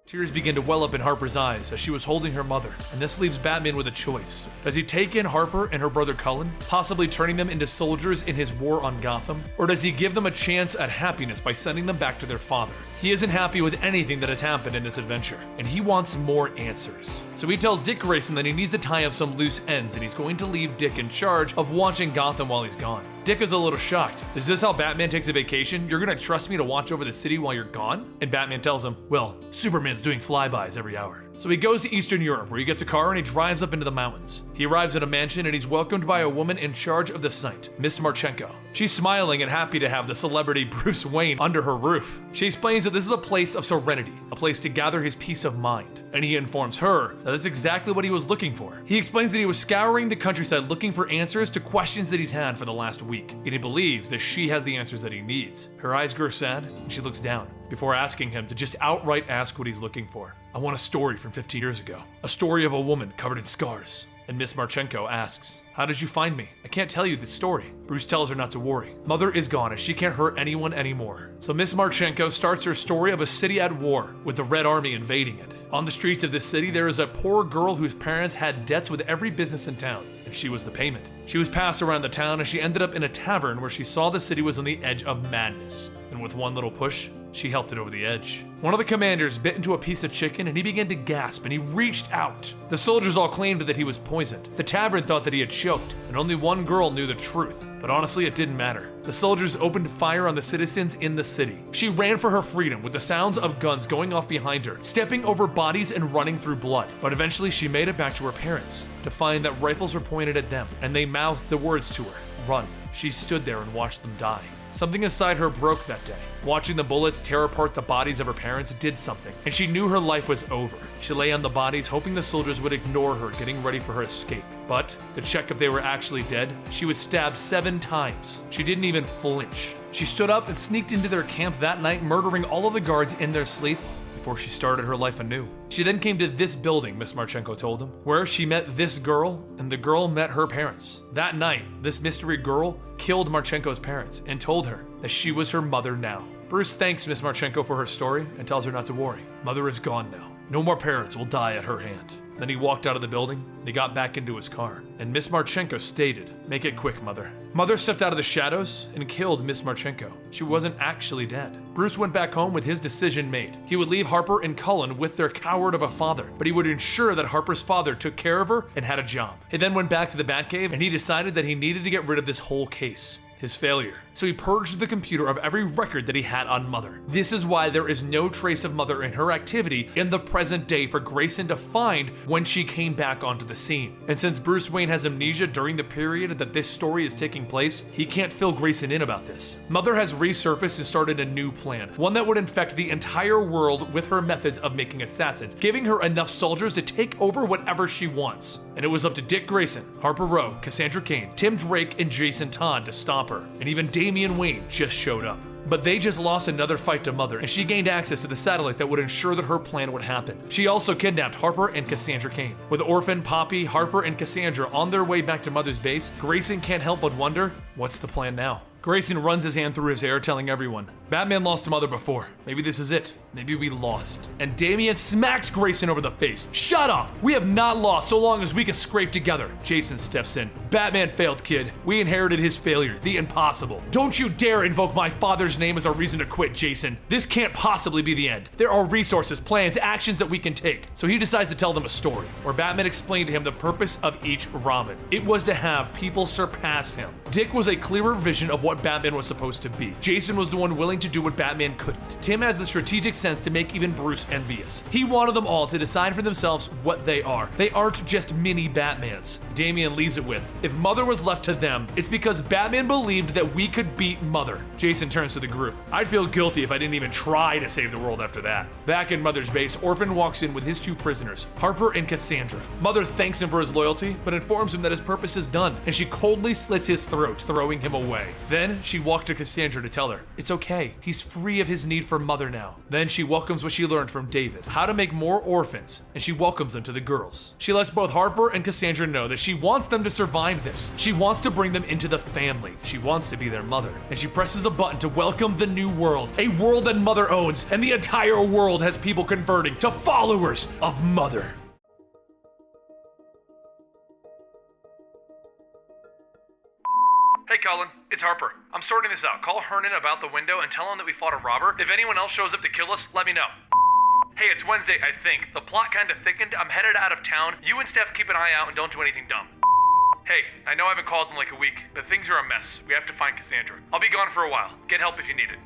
Speaker 2: Tears begin to well up in Harper's eyes as she was holding her mother, and this leaves Batman with a choice. Does he take in Harper and her brother Cullen, possibly turning them into soldiers in his war on Gotham? Or does he give them a chance at happiness by sending them back to their father? He isn't happy with anything that has happened in this adventure, and he wants more answers. So he tells Dick Grayson that he needs to tie up some loose ends, and he's going to leave Dick in charge of watching Gotham while he's gone. Dick is a little shocked. Is this how Batman takes a vacation? You're gonna trust me to watch over the city while you're gone? And Batman tells him, well, Superman's doing flybys every hour. So he goes to Eastern Europe, where he gets a car and he drives up into the mountains. He arrives at a mansion and he's welcomed by a woman in charge of the site, Miss Marchenko. She's smiling and happy to have the celebrity Bruce Wayne under her roof. She explains that this is a place of serenity, a place to gather his peace of mind. And he informs her that that's exactly what he was looking for. He explains that he was scouring the countryside looking for answers to questions that he's had for the last week. And he believes that she has the answers that he needs. Her eyes grow sad and she looks down, before asking him to just outright ask what he's looking for. I want a story from 15 years ago. A story of a woman covered in scars. And Miss Marchenko asks, how did you find me? I can't tell you this story. Bruce tells her not to worry. Mother is gone and she can't hurt anyone anymore. So Miss Marchenko starts her story of a city at war, with the Red Army invading it. On the streets of this city, there is a poor girl whose parents had debts with every business in town, and she was the payment. She was passed around the town and she ended up in a tavern where she saw the city was on the edge of madness. And with one little push, she helped it over the edge. One of the commanders bit into a piece of chicken and he began to gasp and he reached out. The soldiers all claimed that he was poisoned. The tavern thought that he had choked, and only one girl knew the truth. But honestly, it didn't matter. The soldiers opened fire on the citizens in the city. She ran for her freedom with the sounds of guns going off behind her, stepping over bodies and running through blood. But eventually she made it back to her parents, to find that rifles were pointed at them, and they mouthed the words to her, run. She stood there and watched them die. Something inside her broke that day. Watching the bullets tear apart the bodies of her parents did something, and she knew her life was over. She lay on the bodies, hoping the soldiers would ignore her, getting ready for her escape. But to check if they were actually dead, she was stabbed 7 times. She didn't even flinch. She stood up and sneaked into their camp that night, murdering all of the guards in their sleep before she started her life anew. She then came to this building, Miss Marchenko told him, where she met this girl, and the girl met her parents. That night, this mystery girl killed Marchenko's parents and told her that she was her mother now. Bruce thanks Miss Marchenko for her story and tells her not to worry. Mother is gone now. No more parents will die at her hand. Then he walked out of the building and he got back into his car. And Miss Marchenko stated, make it quick, Mother. Mother stepped out of the shadows and killed Miss Marchenko. She wasn't actually dead. Bruce went back home with his decision made. He would leave Harper and Cullen with their coward of a father, but he would ensure that Harper's father took care of her and had a job. He then went back to the Batcave and he decided that he needed to get rid of this whole case. His failure. So he purged the computer of every record that he had on Mother. This is why there is no trace of Mother in her activity in the present day for Grayson to find when she came back onto the scene. And since Bruce Wayne has amnesia during the period that this story is taking place, he can't fill Grayson in about this. Mother has resurfaced and started a new plan, one that would infect the entire world with her methods of making assassins, giving her enough soldiers to take over whatever she wants. And it was up to Dick Grayson, Harper Row, Cassandra Cain, Tim Drake, and Jason Todd to stop her. And even Damian Wayne just showed up. But they just lost another fight to Mother, and she gained access to the satellite that would ensure that her plan would happen. She also kidnapped Harper and Cassandra Cain. With Orphan, Poppy, Harper, and Cassandra on their way back to Mother's base, Grayson can't help but wonder, what's the plan now? Grayson runs his hand through his hair, telling everyone, Batman lost to Mother before. Maybe this is it. Maybe we lost. And Damian smacks Grayson over the face. Shut up! We have not lost so long as we can scrape together. Jason steps in. Batman failed, kid. We inherited his failure, the impossible. Don't you dare invoke my father's name as a reason to quit, Jason. This can't possibly be the end. There are resources, plans, actions that we can take. So he decides to tell them a story, where Batman explained to him the purpose of each Robin. It was to have people surpass him. Dick was a clearer vision of what what Batman was supposed to be. Jason was the one willing to do what Batman couldn't. Tim has the strategic sense to make even Bruce envious. He wanted them all to decide for themselves what they are. They aren't just mini Batmans. Damian leaves it with, if Mother was left to them, it's because Batman believed that we could beat Mother. Jason turns to the group. I'd feel guilty if I didn't even try to save the world after that. Back in Mother's base, Orphan walks in with his two prisoners, Harper and Cassandra. Mother thanks him for his loyalty, but informs him that his purpose is done, and she coldly slits his throat, throwing him away. Then she walked to Cassandra to tell her, it's okay, he's free of his need for Mother now. Then she welcomes what she learned from David, how to make more orphans, and she welcomes them to the girls. She lets both Harper and Cassandra know that she wants them to survive this. She wants to bring them into the family. She wants to be their mother. And she presses the button to welcome the new world, a world that Mother owns, and the entire world has people converting to followers of Mother.
Speaker 1: Hey Colin, it's Harper. I'm sorting this out. Call Hernan about the window and tell him that we fought a robber. If anyone else shows up to kill us, let me know. Hey, it's Wednesday, I think. The plot kinda thickened. I'm headed out of town. You and Steph keep an eye out and don't do anything dumb. Hey, I know I haven't called in like a week, but things are a mess. We have to find Cassandra. I'll be gone for a while. Get help if you need it.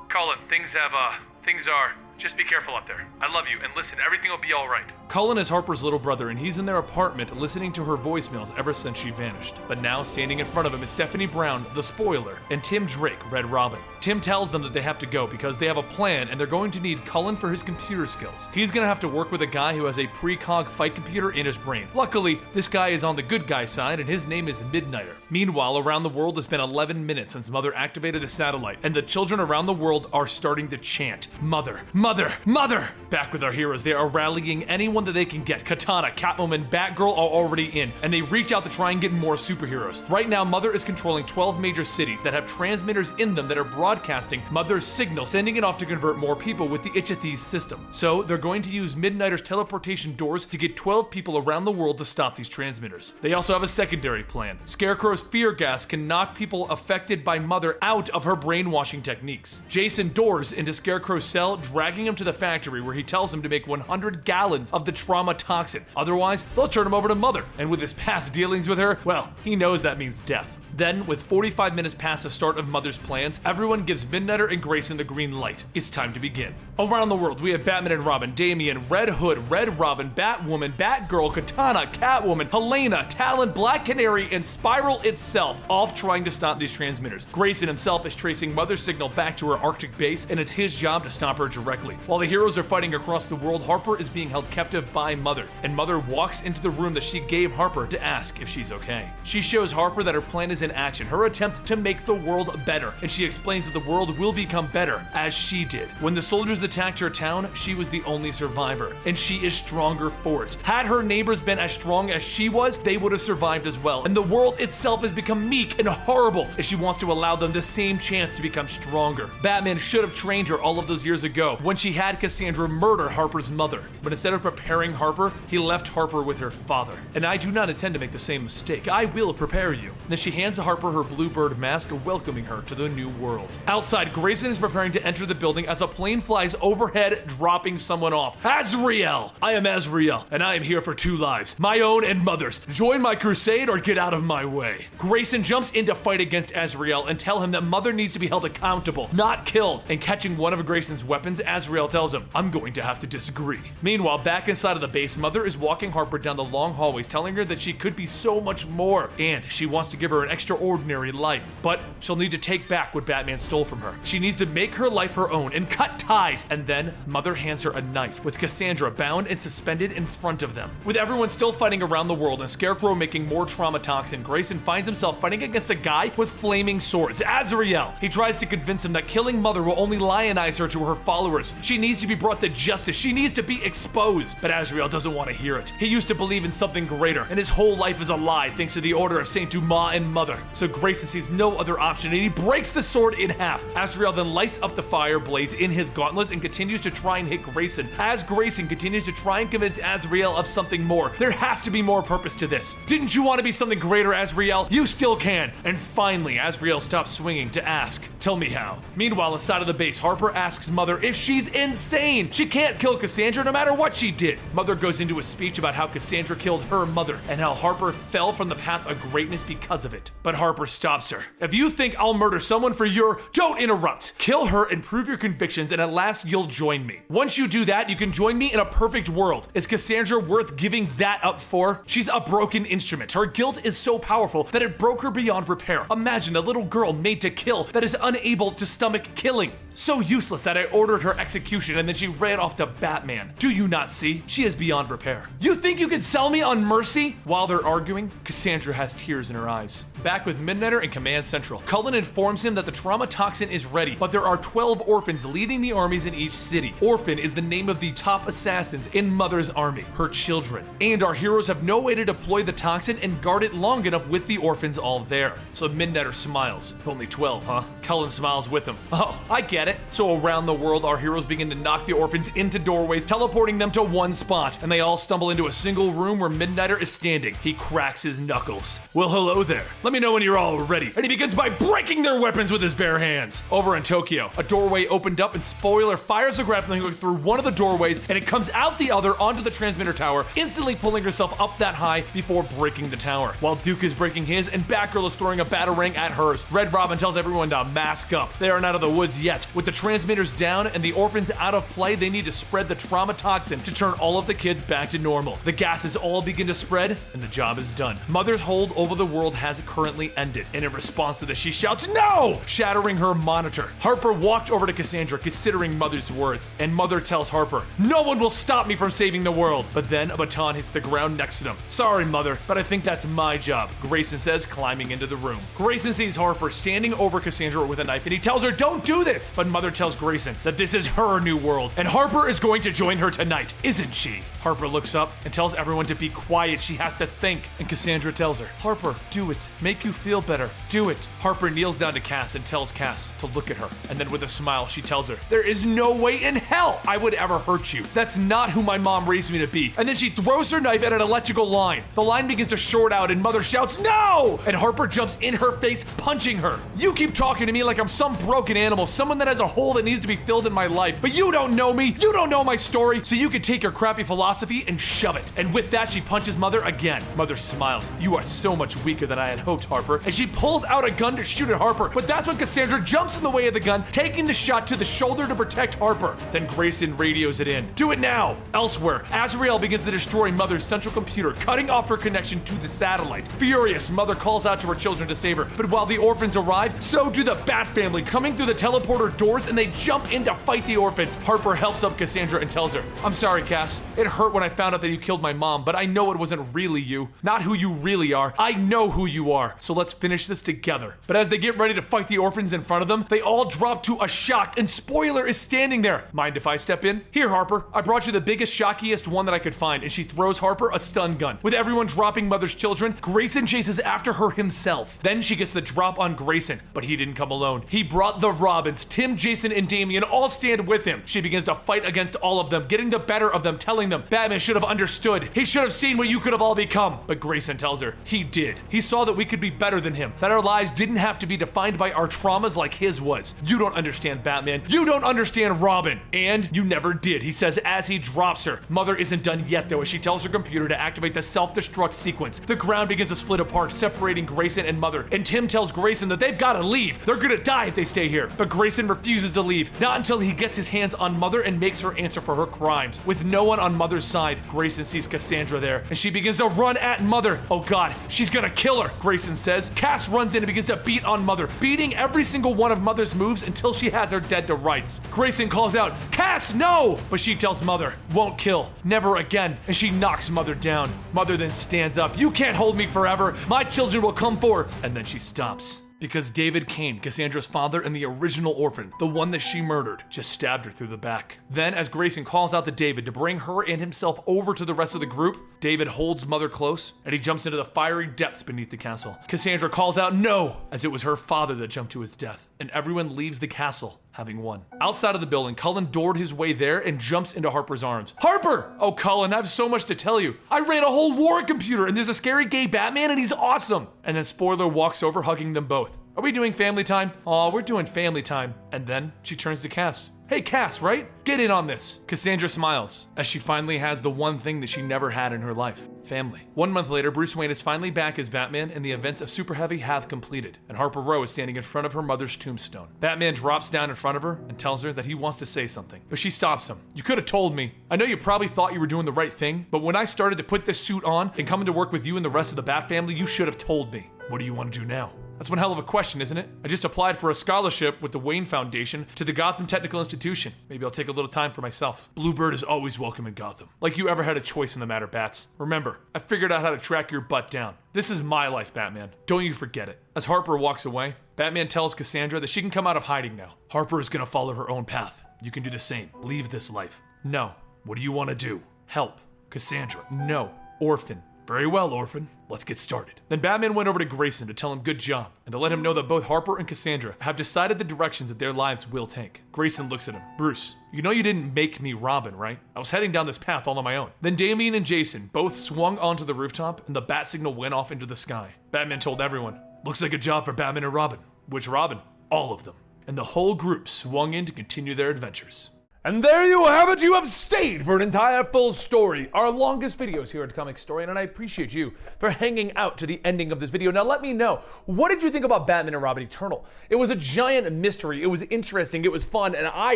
Speaker 1: Colin, things are... Just be careful out there. I love you, and listen, everything will be alright.
Speaker 2: Cullen is Harper's little brother, and he's in their apartment listening to her voicemails ever since she vanished. But now, standing in front of him is Stephanie Brown, the spoiler, and Tim Drake, Red Robin. Tim tells them that they have to go because they have a plan and they're going to need Cullen for his computer skills. He's gonna have to work with a guy who has a precog fight computer in his brain. Luckily, this guy is on the good guy side and his name is Midnighter. Meanwhile, around the world, it's been 11 minutes since Mother activated the satellite, and the children around the world are starting to chant, Mother, Mother, Mother! Back with our heroes, they are rallying anyone that they can get. Katana, Catwoman, Batgirl are already in, and they reach out to try and get more superheroes. Right now, Mother is controlling 12 major cities that have transmitters in them that are broadcasting Mother's signal, sending it off to convert more people with the Itchathes system. So, they're going to use Midnighter's teleportation doors to get 12 people around the world to stop these transmitters. They also have a secondary plan. Scarecrow's fear gas can knock people affected by Mother out of her brainwashing techniques. Jason doors into Scarecrow's cell, dragging him to the factory where he tells him to make 100 gallons of the trauma toxin. Otherwise, they'll turn him over to Mother. And with his past dealings with her, well, he knows that means death. Then, with 45 minutes past the start of Mother's plans, everyone gives Midnighter and Grayson the green light. It's time to begin. Around the world, we have Batman and Robin, Damian, Red Hood, Red Robin, Batwoman, Batgirl, Katana, Catwoman, Helena, Talon, Black Canary, and Spiral itself, all trying to stop these transmitters. Grayson himself is tracing Mother's signal back to her Arctic base, and it's his job to stop her directly. While the heroes are fighting across the world, Harper is being held captive by Mother, and Mother walks into the room that she gave Harper to ask if she's okay. She shows Harper that her plan is in action, her attempt to make the world better, and she explains that the world will become better as she did. When the soldiers attacked her town, she was the only survivor, and she is stronger for it. Had her neighbors been as strong as she was, they would have survived as well, and the world itself has become meek and horrible, and she wants to allow them the same chance to become stronger. Batman should have trained her all of those years ago when she had Cassandra murder Harper's mother, but instead of preparing Harper, he left Harper with her father. And I do not intend to make the same mistake. I will prepare you. And then she hands Harper her bluebird mask, welcoming her to the new world. Outside, Grayson is preparing to enter the building as a plane flies overhead, dropping someone off. Azrael! I am Azrael, and I am here for 2 lives, my own and Mother's. Join my crusade or get out of my way. Grayson jumps in to fight against Azrael and tell him that Mother needs to be held accountable, not killed. And catching one of Grayson's weapons, Azrael tells him, I'm going to have to disagree. Meanwhile, back inside of the base, Mother is walking Harper down the long hallways, telling her that she could be so much more, and she wants to give her an extraordinary life. But she'll need to take back what Batman stole from her. She needs to make her life her own and cut ties. And then Mother hands her a knife, with Cassandra bound and suspended in front of them. With everyone still fighting around the world and Scarecrow making more trauma toxin, Grayson finds himself fighting against a guy with flaming swords, Azrael. He tries to convince him that killing Mother will only lionize her to her followers. She needs to be brought to justice. She needs to be exposed. But Azrael doesn't want to hear it. He used to believe in something greater, and his whole life is a lie thanks to the order of Saint Dumas and Mother. So Grayson sees no other option, and he breaks the sword in half. Azrael then lights up the fire blades in his gauntlets and continues to try and hit Grayson, as Grayson continues to try and convince Azrael of something more. There has to be more purpose to this. Didn't you want to be something greater, Azrael? You still can. And finally, Azrael stops swinging to ask, tell me how. Meanwhile, inside of the base, Harper asks Mother if she's insane. She can't kill Cassandra no matter what she did. Mother goes into a speech about how Cassandra killed her mother and how Harper fell from the path of greatness because of it. but Harper stops her. If you think I'll murder someone for your... Don't interrupt. Kill her and prove your convictions, and at last you'll join me. Once you do that, you can join me in a perfect world. Is Cassandra worth giving that up for? She's a broken instrument. Her guilt is so powerful that it broke her beyond repair. Imagine a little girl made to kill that is unable to stomach killing. So useless that I ordered her execution and then she ran off to Batman. Do you not see? She is beyond repair. You think you can sell me on mercy? While they're arguing, Cassandra has tears in her eyes. Back with Midnighter in Command Central, Cullen informs him that the trauma toxin is ready, but there are 12 orphans leading the armies in each city. Orphan is the name of the top assassins in Mother's army, her children. And our heroes have no way to deploy the toxin and guard it long enough with the orphans all there. So Midnighter smiles. Only 12, huh? Cullen smiles with him. Oh, I get it. So around the world, our heroes begin to knock the orphans into doorways, teleporting them to one spot, and they all stumble into a single room where Midnighter is standing. He cracks his knuckles. Well, hello there. Let me know when you're all ready. And he begins by breaking their weapons with his bare hands. Over in Tokyo, a doorway opened up and Spoiler fires a grappling hook through one of the doorways and it comes out the other onto the transmitter tower, instantly pulling herself up that high before breaking the tower. While Duke is breaking his and Batgirl is throwing a batarang at hers, Red Robin tells everyone to mask up. They are not out of the woods yet. With the transmitters down and the orphans out of play, they need to spread the trauma toxin to turn all of the kids back to normal. The gases all begin to spread and the job is done. Mother's hold over the world has currently ended, and in response to this, she shouts, "No!" shattering her monitor. Harper walked over to Cassandra, considering Mother's words, and Mother tells Harper, "No one will stop me from saving the world." But then a baton hits the ground next to them. "Sorry, Mother, but I think that's my job," Grayson says, climbing into the room. Grayson sees Harper standing over Cassandra with a knife, and he tells her, "Don't do this!" But Mother tells Grayson that this is her new world, and Harper is going to join her tonight, isn't she? Harper looks up and tells everyone to be quiet. She has to think. And Cassandra tells her, "Harper, do it. Make you feel better. Do it." Harper kneels down to Cass and tells Cass to look at her. And then with a smile, she tells her, "There is no way in hell I would ever hurt you. That's not who my mom raised me to be." And then she throws her knife at an electrical line. The line begins to short out and Mother shouts, "No!" And Harper jumps in her face, punching her. "You keep talking to me like I'm some broken animal, someone that has a hole that needs to be filled in my life. But you don't know me. You don't know my story. So you can take your crappy philosophy and shove it." And with that, she punches Mother again. Mother smiles. "You are so much weaker than I had hoped, Harper." And she pulls out a gun to shoot at Harper. But that's when Cassandra jumps in the way of the gun, taking the shot to the shoulder to protect Harper. Then Grayson radios it in. "Do it now!" Elsewhere, Azrael begins to destroy Mother's central computer, cutting off her connection to the satellite. Furious, Mother calls out to her children to save her. But while the orphans arrive, so do the Bat family, coming through the teleporter doors, and they jump in to fight the orphans. Harper helps up Cassandra and tells her, "I'm sorry, Cass. It hurt when I found out that you killed my mom, but I know it wasn't really you. Not who you really are. I know who you are. So let's finish this together." But as they get ready to fight the orphans in front of them, they all drop to a shock, and Spoiler is standing there. "Mind if I step in?" "Here, Harper. I brought you the biggest, shockiest one that I could find." And she throws Harper a stun gun. With everyone dropping Mother's children, Grayson chases after her himself. Then she gets the drop on Grayson, but he didn't come alone. He brought the Robins. Tim, Jason, and Damian all stand with him. She begins to fight against all of them, getting the better of them, telling them Batman should have understood. He should have seen what you could have all become. But Grayson tells her he did. He saw that we could be better than him, that our lives didn't have to be defined by our traumas like his was. "You don't understand, Batman. You don't understand Robin. And you never did," he says as he drops her. Mother isn't done yet though, as she tells her computer to activate the self-destruct sequence. The ground begins to split apart, separating Grayson and Mother. And Tim tells Grayson that they've got to leave. They're gonna die if they stay here. But Grayson refuses to leave, not until he gets his hands on Mother and makes her answer for her crimes. With no one on Mother's side, Grayson sees Cassandra there, and she begins to run at Mother. "Oh God, she's gonna kill her," Grayson says. Cass runs in and begins to beat on Mother, beating every single one of Mother's moves until she has her dead to rights. Grayson calls out, "Cass, no!" But she tells Mother, "Won't kill, never again," and she knocks Mother down. Mother then stands up. "You can't hold me forever. My children will come forward." And then she stops. Because David Kane, Cassandra's father and the original orphan, the one that she murdered, just stabbed her through the back. Then, as Grayson calls out to David to bring her and himself over to the rest of the group, David holds Mother close, and he jumps into the fiery depths beneath the castle. Cassandra calls out no, as it was her father that jumped to his death, and everyone leaves the castle, having won. Outside of the building, Cullen doored his way there and jumps into Harper's arms. "Harper! Oh, Cullen, I have so much to tell you. I ran a whole war computer, and there's a scary gay Batman, and he's awesome." And then Spoiler walks over, hugging them both. "Are we doing family time?" "Aw, we're doing family time." And then she turns to Cass. "Hey, Cass, right? Get in on this." Cassandra smiles, as she finally has the one thing that she never had in her life: family. 1 month later, Bruce Wayne is finally back as Batman, and the events of Super Heavy have completed, and Harper Row is standing in front of her mother's tombstone. Batman drops down in front of her and tells her that he wants to say something, but she stops him. "You could have told me. I know you probably thought you were doing the right thing, but when I started to put this suit on and coming to work with you and the rest of the Bat family, you should have told me. What do you want to do now?" That's one hell of a question, isn't it? I just applied for a scholarship with the Wayne Foundation to the Gotham Technical Institution. Maybe I'll take a little time for myself. Bluebird is always welcome in Gotham. Like you ever had a choice in the matter, Bats. Remember, I figured out how to track your butt down. This is my life, Batman. Don't you forget it. As Harper walks away, Batman tells Cassandra that she can come out of hiding now. Harper is gonna follow her own path. You can do the same. Leave this life. No. What do you want to do? Help. Cassandra. No. Orphan. Very well, Orphan. Let's get started. Then Batman went over to Grayson to tell him good job, and to let him know that both Harper and Cassandra have decided the directions that their lives will take. Grayson looks at him. "Bruce, you know you didn't make me Robin, right? I was heading down this path all on my own." Then Damian and Jason both swung onto the rooftop, and the bat signal went off into the sky. Batman told everyone, "Looks like a job for Batman and Robin." "Which Robin?" "All of them." And the whole group swung in to continue their adventures.
Speaker 1: And there you have it. You have stayed for an entire full story, our longest videos here at Comicstorian, and I appreciate you for hanging out to the ending of this video. Now let me know, what did you think about Batman and Robin Eternal? It was a giant mystery, it was interesting, it was fun, and I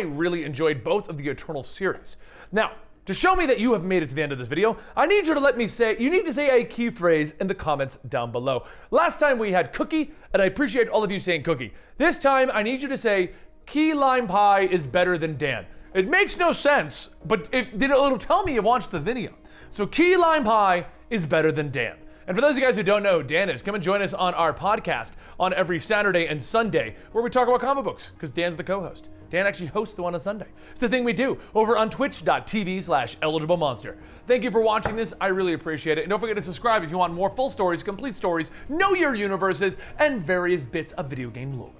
Speaker 1: really enjoyed both of the Eternal series. Now, to show me that you have made it to the end of this video, I need you to you need to say a key phrase in the comments down below. Last time we had cookie, and I appreciate all of you saying cookie. This time, I need you to say, key lime pie is better than Dan. It makes no sense, but it'll tell me you watched the video. So key lime pie is better than Dan. And for those of you guys who don't know who Dan is, come and join us on our podcast on every Saturday and Sunday, where we talk about comic books, because Dan's the co-host. Dan actually hosts the one on Sunday. It's the thing we do over on twitch.tv/eligiblemonster. Thank you for watching this. I really appreciate it. And don't forget to subscribe if you want more full stories, complete stories, know your universes, and various bits of video game lore.